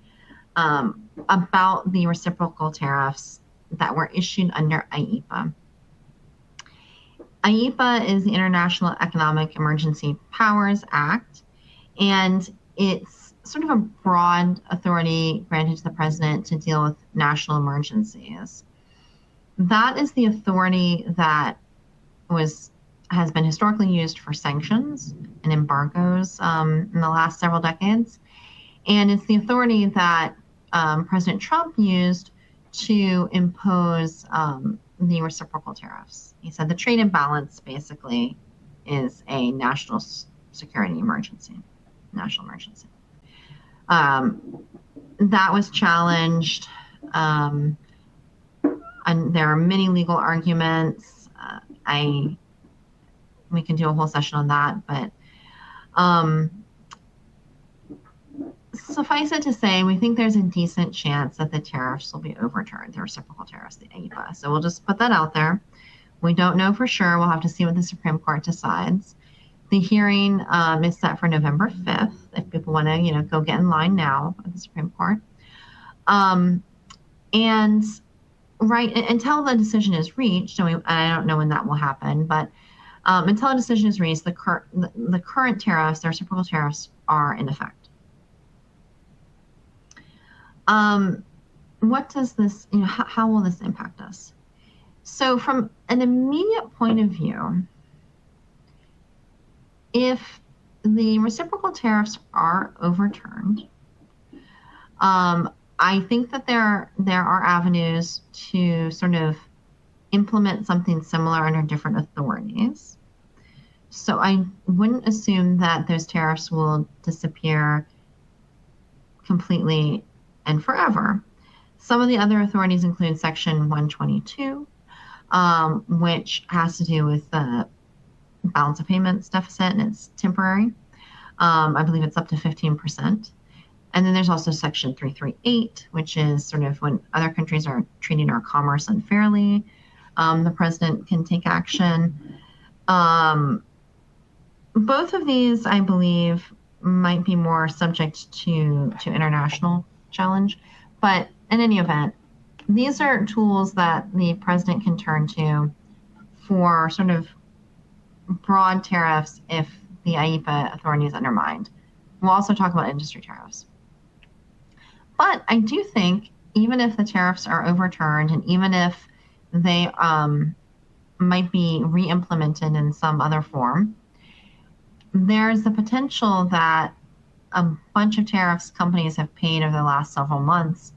about the reciprocal tariffs that were issued under IEEPA. IEEPA is the International Economic Emergency Powers Act, and it's sort of a broad authority granted to the president to deal with national emergencies. That is the authority that has been historically used for sanctions and embargoes in the last several decades. And it's the authority that President Trump used to impose the reciprocal tariffs. He said the trade imbalance basically is a national security emergency, national emergency. That was challenged, and there are many legal arguments. We can do a whole session on that, but suffice it to say, we think there's a decent chance that the tariffs will be overturned, the reciprocal tariffs, the IEEPA. So we'll just put that out there. We don't know for sure. We'll have to see what the Supreme Court decides. The hearing is set for November 5th, if people want to, go get in line now at the Supreme Court. And until the decision is reached, and I don't know when that will happen, but until a decision is reached, the current tariffs, the reciprocal tariffs, are in effect. What does this, how will this impact us? So from an immediate point of view, if the reciprocal tariffs are overturned, I think that there are avenues to sort of implement something similar under different authorities. So I wouldn't assume that those tariffs will disappear completely and forever. Some of the other authorities include Section 122, which has to do with the balance of payments deficit, and it's temporary. I believe it's up to 15%. And then there's also Section 338, which is sort of when other countries are treating our commerce unfairly, the president can take action. Both of these, I believe, might be more subject to international challenge. But in any event, these are tools that the president can turn to for sort of broad tariffs if the IEEPA authority is undermined. We'll also talk about industry tariffs. But I do think even if the tariffs are overturned and even if they might be re-implemented in some other form, there's the potential that a bunch of tariffs companies have paid over the last several months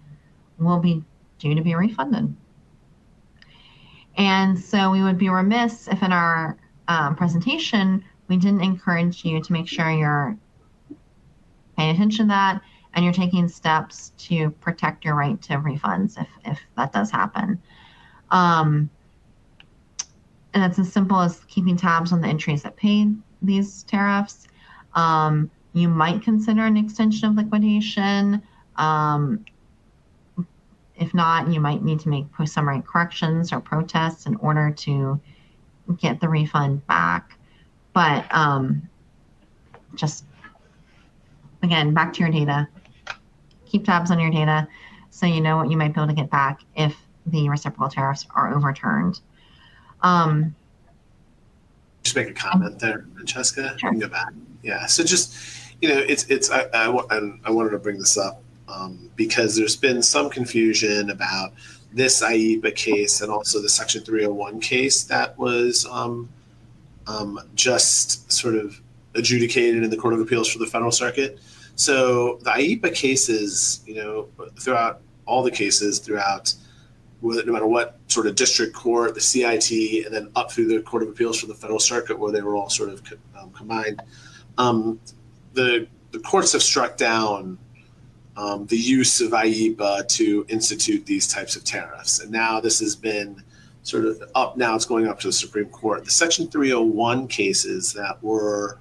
will be due to be refunded. And so we would be remiss if in our presentation we didn't encourage you to make sure you're paying attention to that and you're taking steps to protect your right to refunds if that does happen. And it's as simple as keeping tabs on the entries that paid these tariffs. You might consider an extension of liquidation. If not, you might need to make post-summary corrections or protests in order to get the refund back. But just, again, back to your data. Keep tabs on your data so you know what you might be able to get back if the reciprocal tariffs are overturned. Just make a comment there, Francesca. Sure. You can go back. Yeah. So just, I wanted to bring this up because there's been some confusion about this IEPA case and also the Section 301 case that was just sort of adjudicated in the Court of Appeals for the Federal Circuit. So the IEPA cases, throughout all the cases, throughout no matter what sort of district court, the CIT, and then up through the Court of Appeals for the Federal Circuit, where they were all sort of combined, the courts have struck down the use of IEPA to institute these types of tariffs. And now this has been sort of up, now it's going up to the Supreme Court. The Section 301 cases that were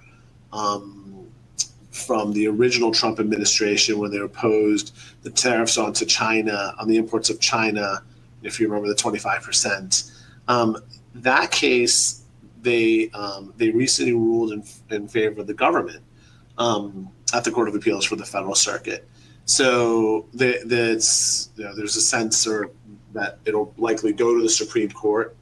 from the original Trump administration, when they imposed the tariffs onto China, on the imports of China, if you remember the 25%, that case, they recently ruled in favor of the government at the Court of Appeals for the Federal Circuit. So there's a sense that it'll likely go to the Supreme Court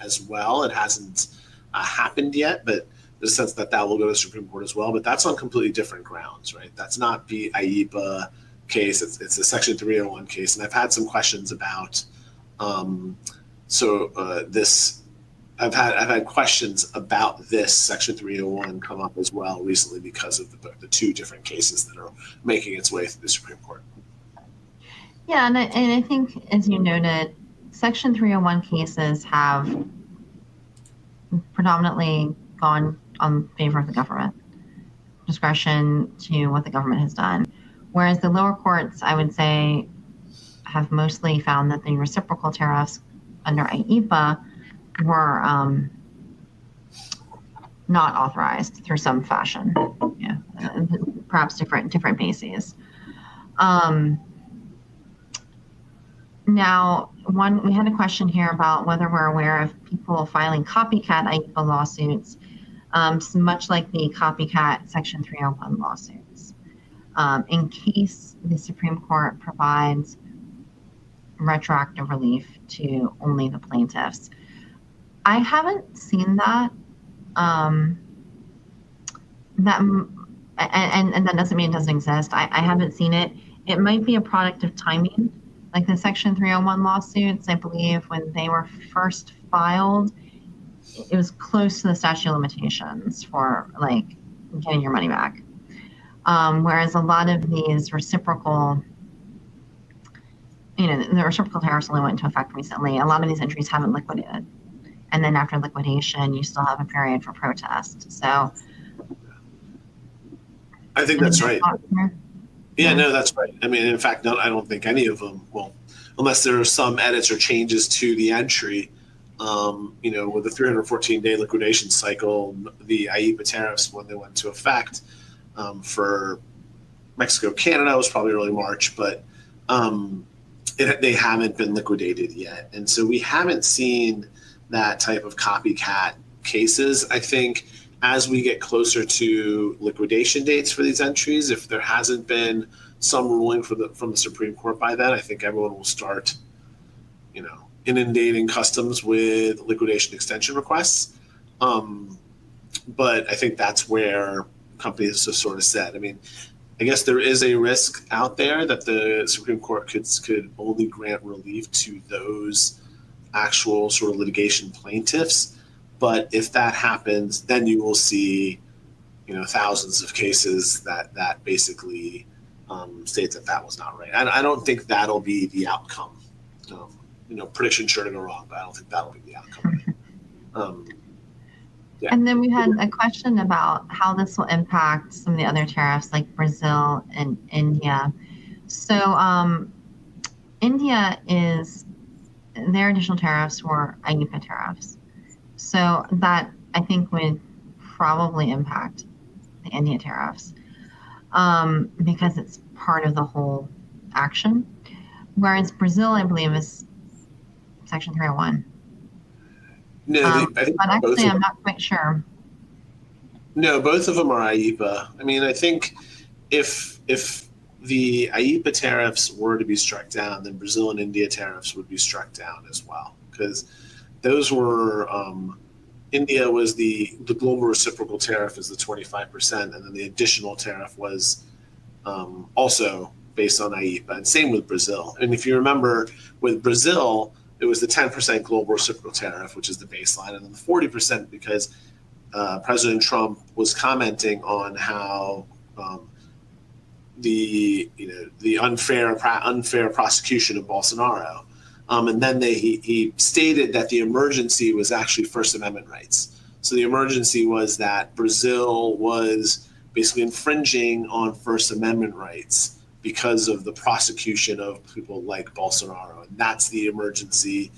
as well. It hasn't happened yet, but there's a sense that will go to the Supreme Court as well. But that's on completely different grounds, right? That's not the IEPA case. It's a Section 301 case. And I've had some questions about this. I've had questions about this Section 301 come up as well recently because of the two different cases that are making its way through the Supreme Court. Yeah, and I think, as you noted, Section 301 cases have predominantly gone on favor of the government, discretion to what the government has done. Whereas the lower courts, I would say, have mostly found that the reciprocal tariffs under IEPA were not authorized through some fashion. Yeah, perhaps different bases. Now, we had a question here about whether we're aware of people filing copycat IEPA lawsuits, much like the copycat Section 301 lawsuits, in case the Supreme Court provides retroactive relief to only the plaintiffs. I haven't seen that. And that doesn't mean it doesn't exist. I haven't seen it. It might be a product of timing, like the Section 301 lawsuits. I believe when they were first filed, it was close to the statute of limitations for like getting your money back. Whereas a lot of these reciprocal, the reciprocal tariffs only went into effect recently. A lot of these entries haven't liquidated. And then after liquidation, you still have a period for protest. So I think that's right. Yeah, no, that's right. I mean, in fact, I don't think any of them will, unless there are some edits or changes to the entry. With the 314-day liquidation cycle, the IEPA tariffs, when they went into effect for Mexico, Canada, was probably early March, but they haven't been liquidated yet. And so we haven't seen that type of copycat cases. I think as we get closer to liquidation dates for these entries, if there hasn't been some ruling from the Supreme Court by then, I think everyone will start, inundating customs with liquidation extension requests. But I think that's where companies have sort of said, I mean, I guess there is a risk out there that the Supreme Court could only grant relief to those actual sort of litigation plaintiffs. But if that happens, then you will see, thousands of cases that basically state that was not right. I don't think that'll be the outcome. Prediction sure to go wrong, but I don't think that'll be the outcome. Yeah. And then we had a question about how this will impact some of the other tariffs like Brazil and India. So India their additional tariffs were IEPA tariffs. So that I think would probably impact the India tariffs because it's part of the whole action. whereas Brazil, I believe, is Section 301. No, I think But both actually, of I'm not quite sure. no, both of them are IEEPA. I mean, I think if the IEEPA tariffs were to be struck down, then Brazil and India tariffs would be struck down as well, because those were India was the global reciprocal tariff is the 25%, and then the additional tariff was also based on IEEPA, and same with Brazil. And if you remember, with Brazil, it was the 10% global reciprocal tariff, which is the baseline, and then the 40% because President Trump was commenting on how the unfair prosecution of Bolsonaro, and then he stated that the emergency was actually First Amendment rights. So the emergency was that Brazil was basically infringing on First Amendment rights because of the prosecution of people like Bolsonaro, and that's the emergency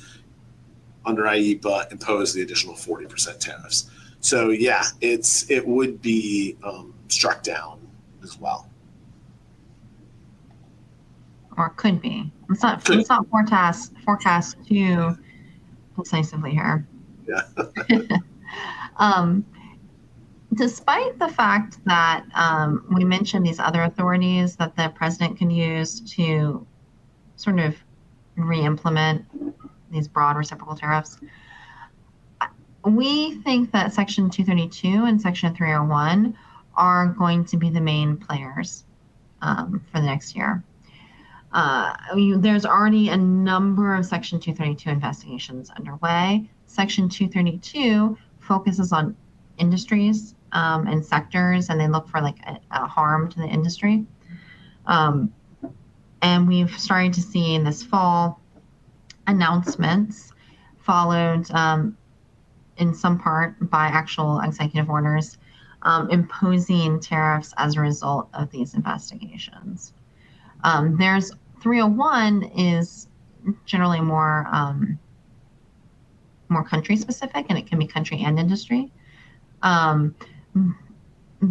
under IEEPA imposed the additional 40% tariffs. So yeah, it would be struck down as well, Or could be. Let's not forecast too decisively here. Yeah. Despite the fact that we mentioned these other authorities that the president can use to sort of re-implement these broad reciprocal tariffs, we think that Section 232 and Section 301 are going to be the main players for the next year. There's already a number of Section 232 investigations underway. Section 232 focuses on industries and sectors, and they look for like a harm to the industry. And we've started to see in this fall announcements followed in some part by actual executive orders imposing tariffs as a result of these investigations. There's 301 is generally more country specific, and it can be country and industry.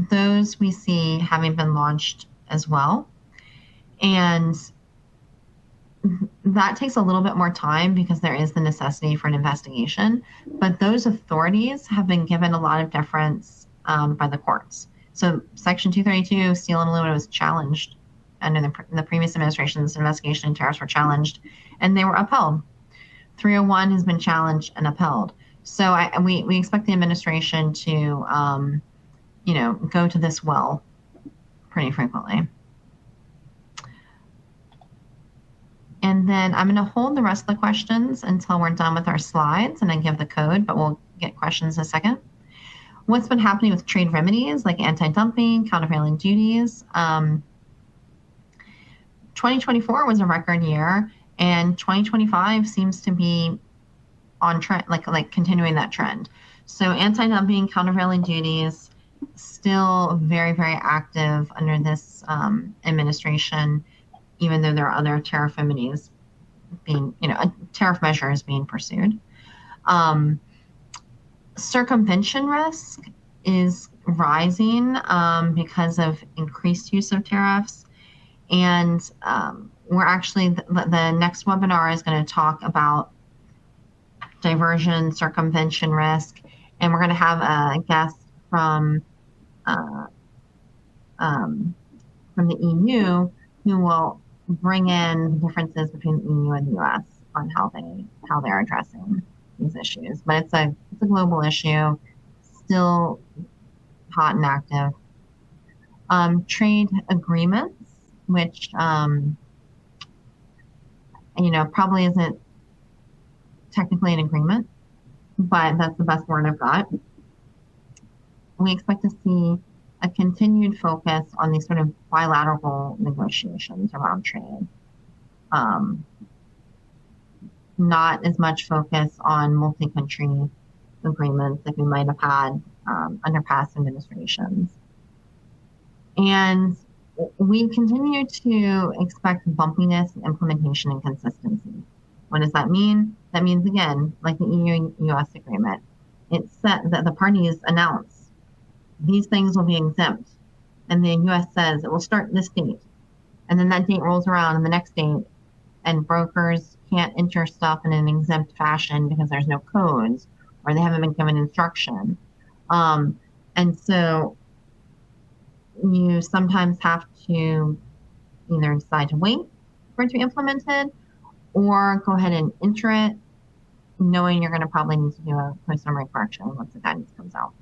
Those we see having been launched as well. And that takes a little bit more time because there is the necessity for an investigation. But those authorities have been given a lot of deference by the courts. So Section 232, steel and aluminum, was challenged under the previous administration's investigation, and tariffs were challenged, and they were upheld. 301 has been challenged and upheld. So we expect the administration to, go to this well pretty frequently. And then I'm going to hold the rest of the questions until we're done with our slides, and I give the code, but we'll get questions in a second. What's been happening with trade remedies like anti-dumping, countervailing duties? 2024 was a record year, and 2025 seems to be on trend, like continuing that trend. So anti-dumping, countervailing duties, still very, very active under this administration, even though there are other tariff remedies tariff measures being pursued. Circumvention risk is rising because of increased use of tariffs. And we're actually, the next webinar is going to talk about diversion, circumvention risk, and we're going to have a guest from the EU who will bring in the differences between the EU and the US on how they're addressing these issues. But it's a global issue, still hot and active. Trade agreements, which probably isn't technically an agreement, but that's the best word I've got. We expect to see a continued focus on these sort of bilateral negotiations around trade. Not as much focus on multi-country agreements that we might have had under past administrations. And we continue to expect bumpiness in implementation and consistency. What does that mean? That means, again, like the EU-US agreement, it's set that the parties announce these things will be exempt. And the US says it will start this date. And then that date rolls around and the next date, and brokers can't enter stuff in an exempt fashion because there's no codes or they haven't been given instruction. And so you sometimes have to either decide to wait for it to be implemented or go ahead and enter it, knowing you're going to probably need to do a post-summary correction once the guidance comes out.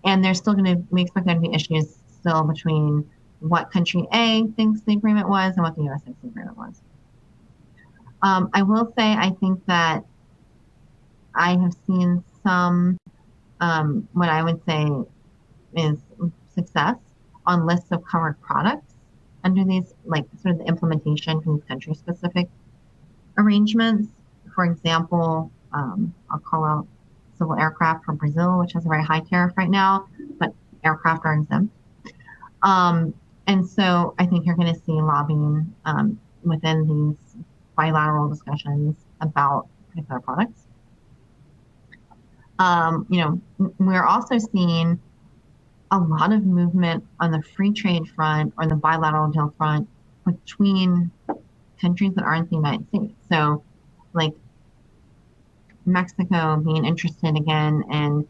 And there's still going to, we expect there to be issues still between what country A thinks the agreement was and what the U.S. thinks the agreement was. I will say, I think that I have seen some, what I would say is success on lists of covered products under these, like sort of the implementation from these country-specific arrangements. For example, I'll call out civil aircraft from Brazil, which has a very high tariff right now, but aircraft are exempt. And so I think you're going to see lobbying within these bilateral discussions about particular products. We're also seeing a lot of movement on the free trade front or the bilateral deal front between countries that aren't the United States. So like Mexico being interested again in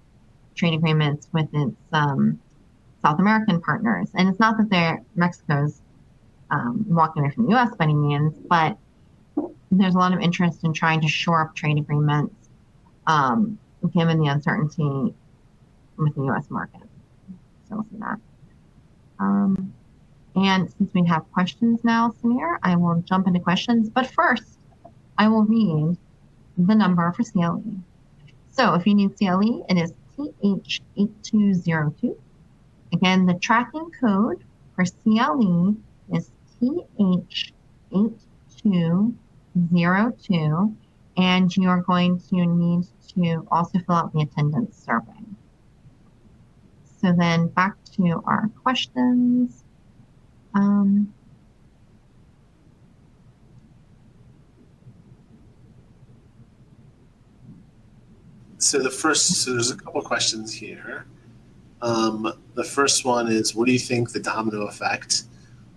trade agreements with its South American partners. And it's not that Mexico's walking away from the US by any means, but there's a lot of interest in trying to shore up trade agreements given the uncertainty with the US market. So we'll see that. And since we have questions now, Samir, I will jump into questions. But first, I will read the number for CLE. So if you need CLE, it is TH8202. Again, the tracking code for CLE is TH8202, and you are going to need to also fill out the attendance survey. So then back to our questions. So there's a couple questions here. The first one is, what do you think the domino effect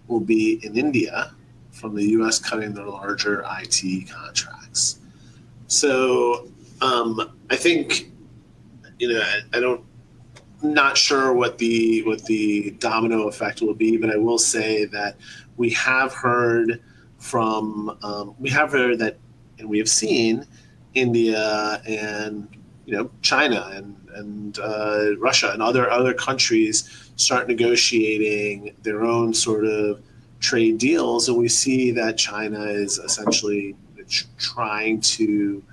will be in India from the U.S. cutting their larger IT contracts? So I think, I'm not sure what the domino effect will be, but I will say that we have heard that, and we have seen India and China and Russia and other countries start negotiating their own sort of trade deals, and we see that China is essentially trying to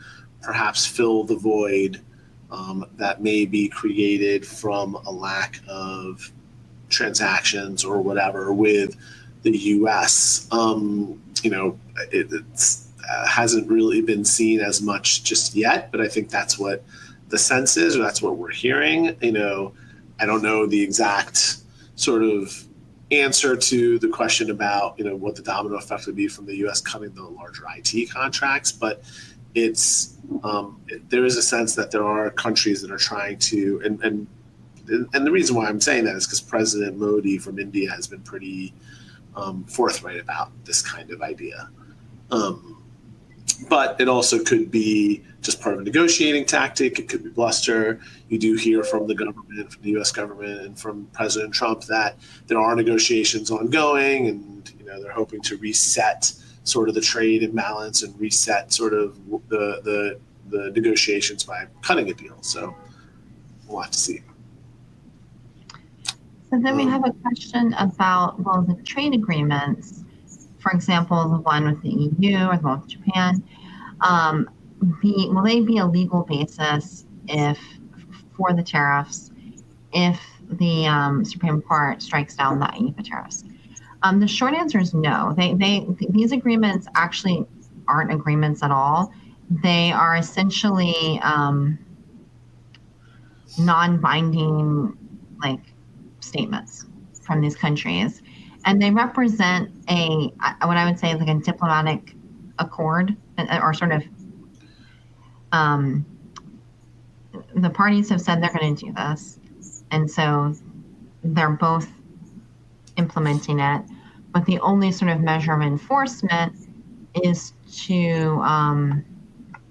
perhaps fill the void that may be created from a lack of transactions or whatever with the U.S. It hasn't really been seen as much just yet, but I think that's what the sense is, or that's what we're hearing. I don't know the exact sort of answer to the question about what the domino effect would be from the U.S. cutting the larger IT contracts, but there is a sense that there are countries that are trying to, and the reason why I'm saying that is because President Modi from India has been pretty forthright about this kind of idea. But it also could be just part of a negotiating tactic. It could be bluster. You do hear from the government, from the U.S. government, and from President Trump that there are negotiations ongoing, and they're hoping to reset sort of the trade imbalance and reset sort of the negotiations by cutting a deal. So we'll have to see. So then we have a question about, the trade agreements, for example, the one with the EU or the one with Japan, will they be a legal basis for the tariffs if the Supreme Court strikes down the IEEPA tariffs? The short answer is no. These agreements actually aren't agreements at all. They are essentially non-binding statements from these countries, and they represent what I would say is a diplomatic accord, or sort of the parties have said they're going to do this, and so they're both implementing it, but the only sort of measure of enforcement is to,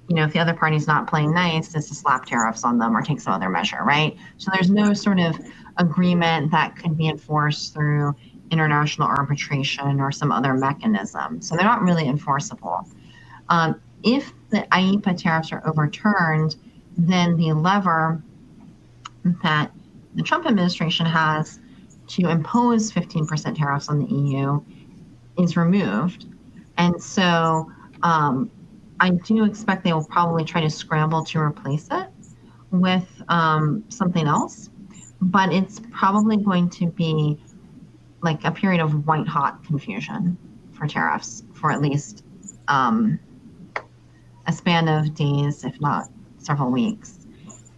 if the other party's not playing nice, is to slap tariffs on them or take some other measure, right? So there's no sort of agreement that could be enforced through international arbitration or some other mechanism. So they're not really enforceable. If the IEEPA tariffs are overturned, then the lever that the Trump administration has to impose 15% tariffs on the EU is removed. And so I do expect they will probably try to scramble to replace it with something else. But it's probably going to be like a period of white hot confusion for tariffs for at least a span of days, if not several weeks,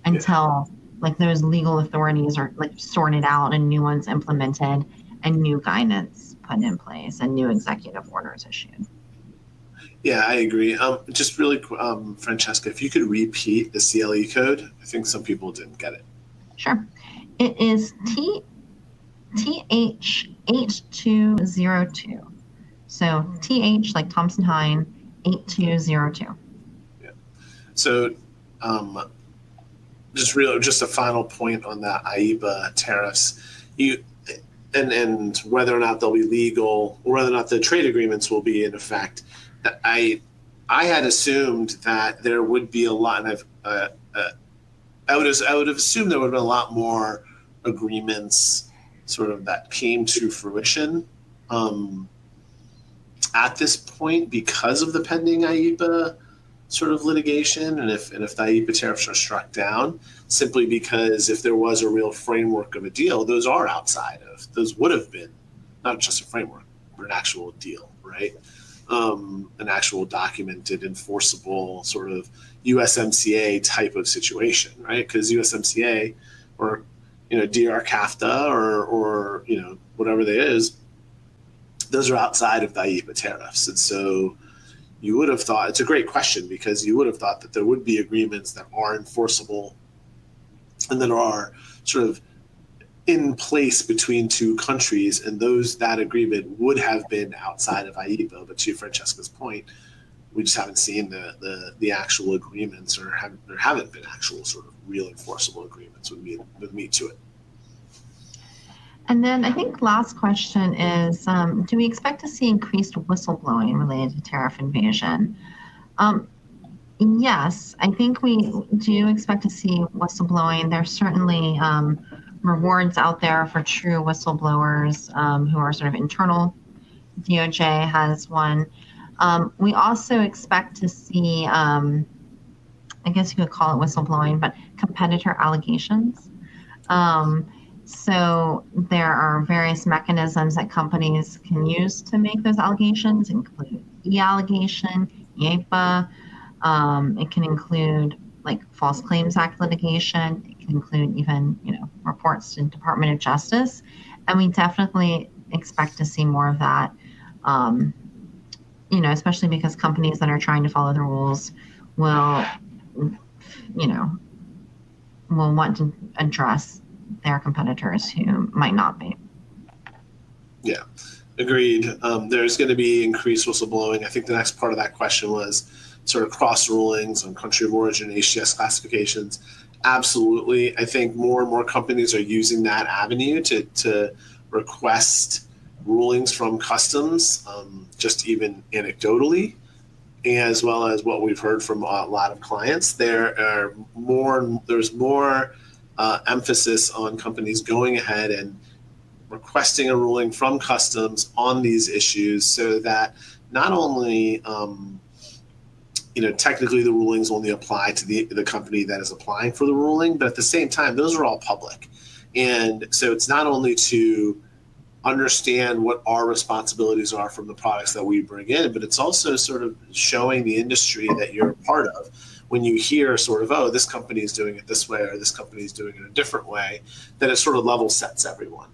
until like those legal authorities are like sorted out and new ones implemented and new guidance put in place and new executive orders issued. Yeah, I agree. Just really, Francesca, if you could repeat the CLE code, I think some people didn't get it. Sure. It is TH8202. So TH like Thompson Hine 8202. Yeah. So just a final point on that IEEPA tariffs. And whether or not they'll be legal or whether or not the trade agreements will be in effect. I had assumed that there would be a lot, and I would have assumed there would have been a lot more agreements sort of that came to fruition at this point because of the pending IEEPA sort of litigation, and if the IEEPA tariffs are struck down, simply because if there was a real framework of a deal, those would have been not just a framework, but an actual deal, right? An actual documented, enforceable sort of USMCA type of situation, right? Because USMCA or DR CAFTA or whatever that is, those are outside of the IEEPA tariffs, and so you would have thought it's a great question because you would have thought that there would be agreements that are enforceable and that are sort of in place between two countries, and that agreement would have been outside of IEEPA. But to Francesca's point, we just haven't seen the actual agreements, or haven't been actual sort of real enforceable agreements with meat to it. And then I think last question is, do we expect to see increased whistleblowing related to tariff evasion? Yes, I think we do expect to see whistleblowing. There's certainly rewards out there for true whistleblowers who are sort of internal. DOJ has one. We also expect to see, I guess you could call it whistleblowing, but competitor allegations. So there are various mechanisms that companies can use to make those allegations, include e-allegation, EAPA. It can include like False Claims Act litigation. It can include even, reports to Department of Justice. And we definitely expect to see more of that, especially because companies that are trying to follow the rules will want to address their competitors who might not be. Yeah, agreed. There's going to be increased whistleblowing. I think the next part of that question was sort of cross rulings on country of origin, HTS classifications. Absolutely. I think more and more companies are using that avenue to request rulings from customs, just even anecdotally, as well as what we've heard from a lot of clients. There's more emphasis on companies going ahead and requesting a ruling from customs on these issues, so that not only technically the rulings only apply to the company that is applying for the ruling, but at the same time those are all public, and so it's not only to understand what our responsibilities are from the products that we bring in, but it's also sort of showing the industry that you're a part of. When you hear sort of, oh, this company is doing it this way or this company is doing it a different way, then it sort of level sets everyone.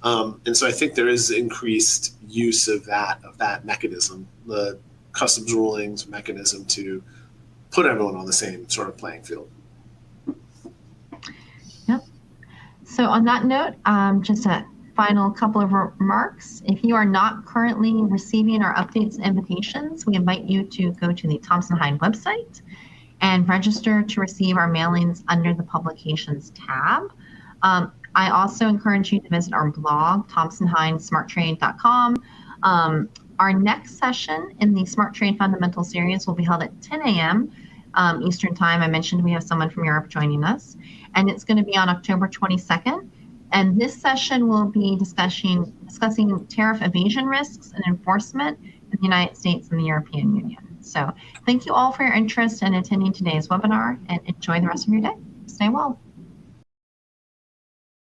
And so I think there is increased use of that mechanism, the customs rulings mechanism, to put everyone on the same sort of playing field. Yep. So on that note, just a final couple of remarks. If you are not currently receiving our updates and invitations, we invite you to go to the Thompson Hine website and register to receive our mailings under the Publications tab. I also encourage you to visit our blog, thompsonhinesmarttrade.com. Our next session in the SmarTrade Fundamentals series will be held at 10 a.m. Eastern Time. I mentioned we have someone from Europe joining us, and it's going to be on October 22nd. And this session will be discussing tariff evasion risks and enforcement in the United States and the European Union. So thank you all for your interest in attending today's webinar, and enjoy the rest of your day. Stay well.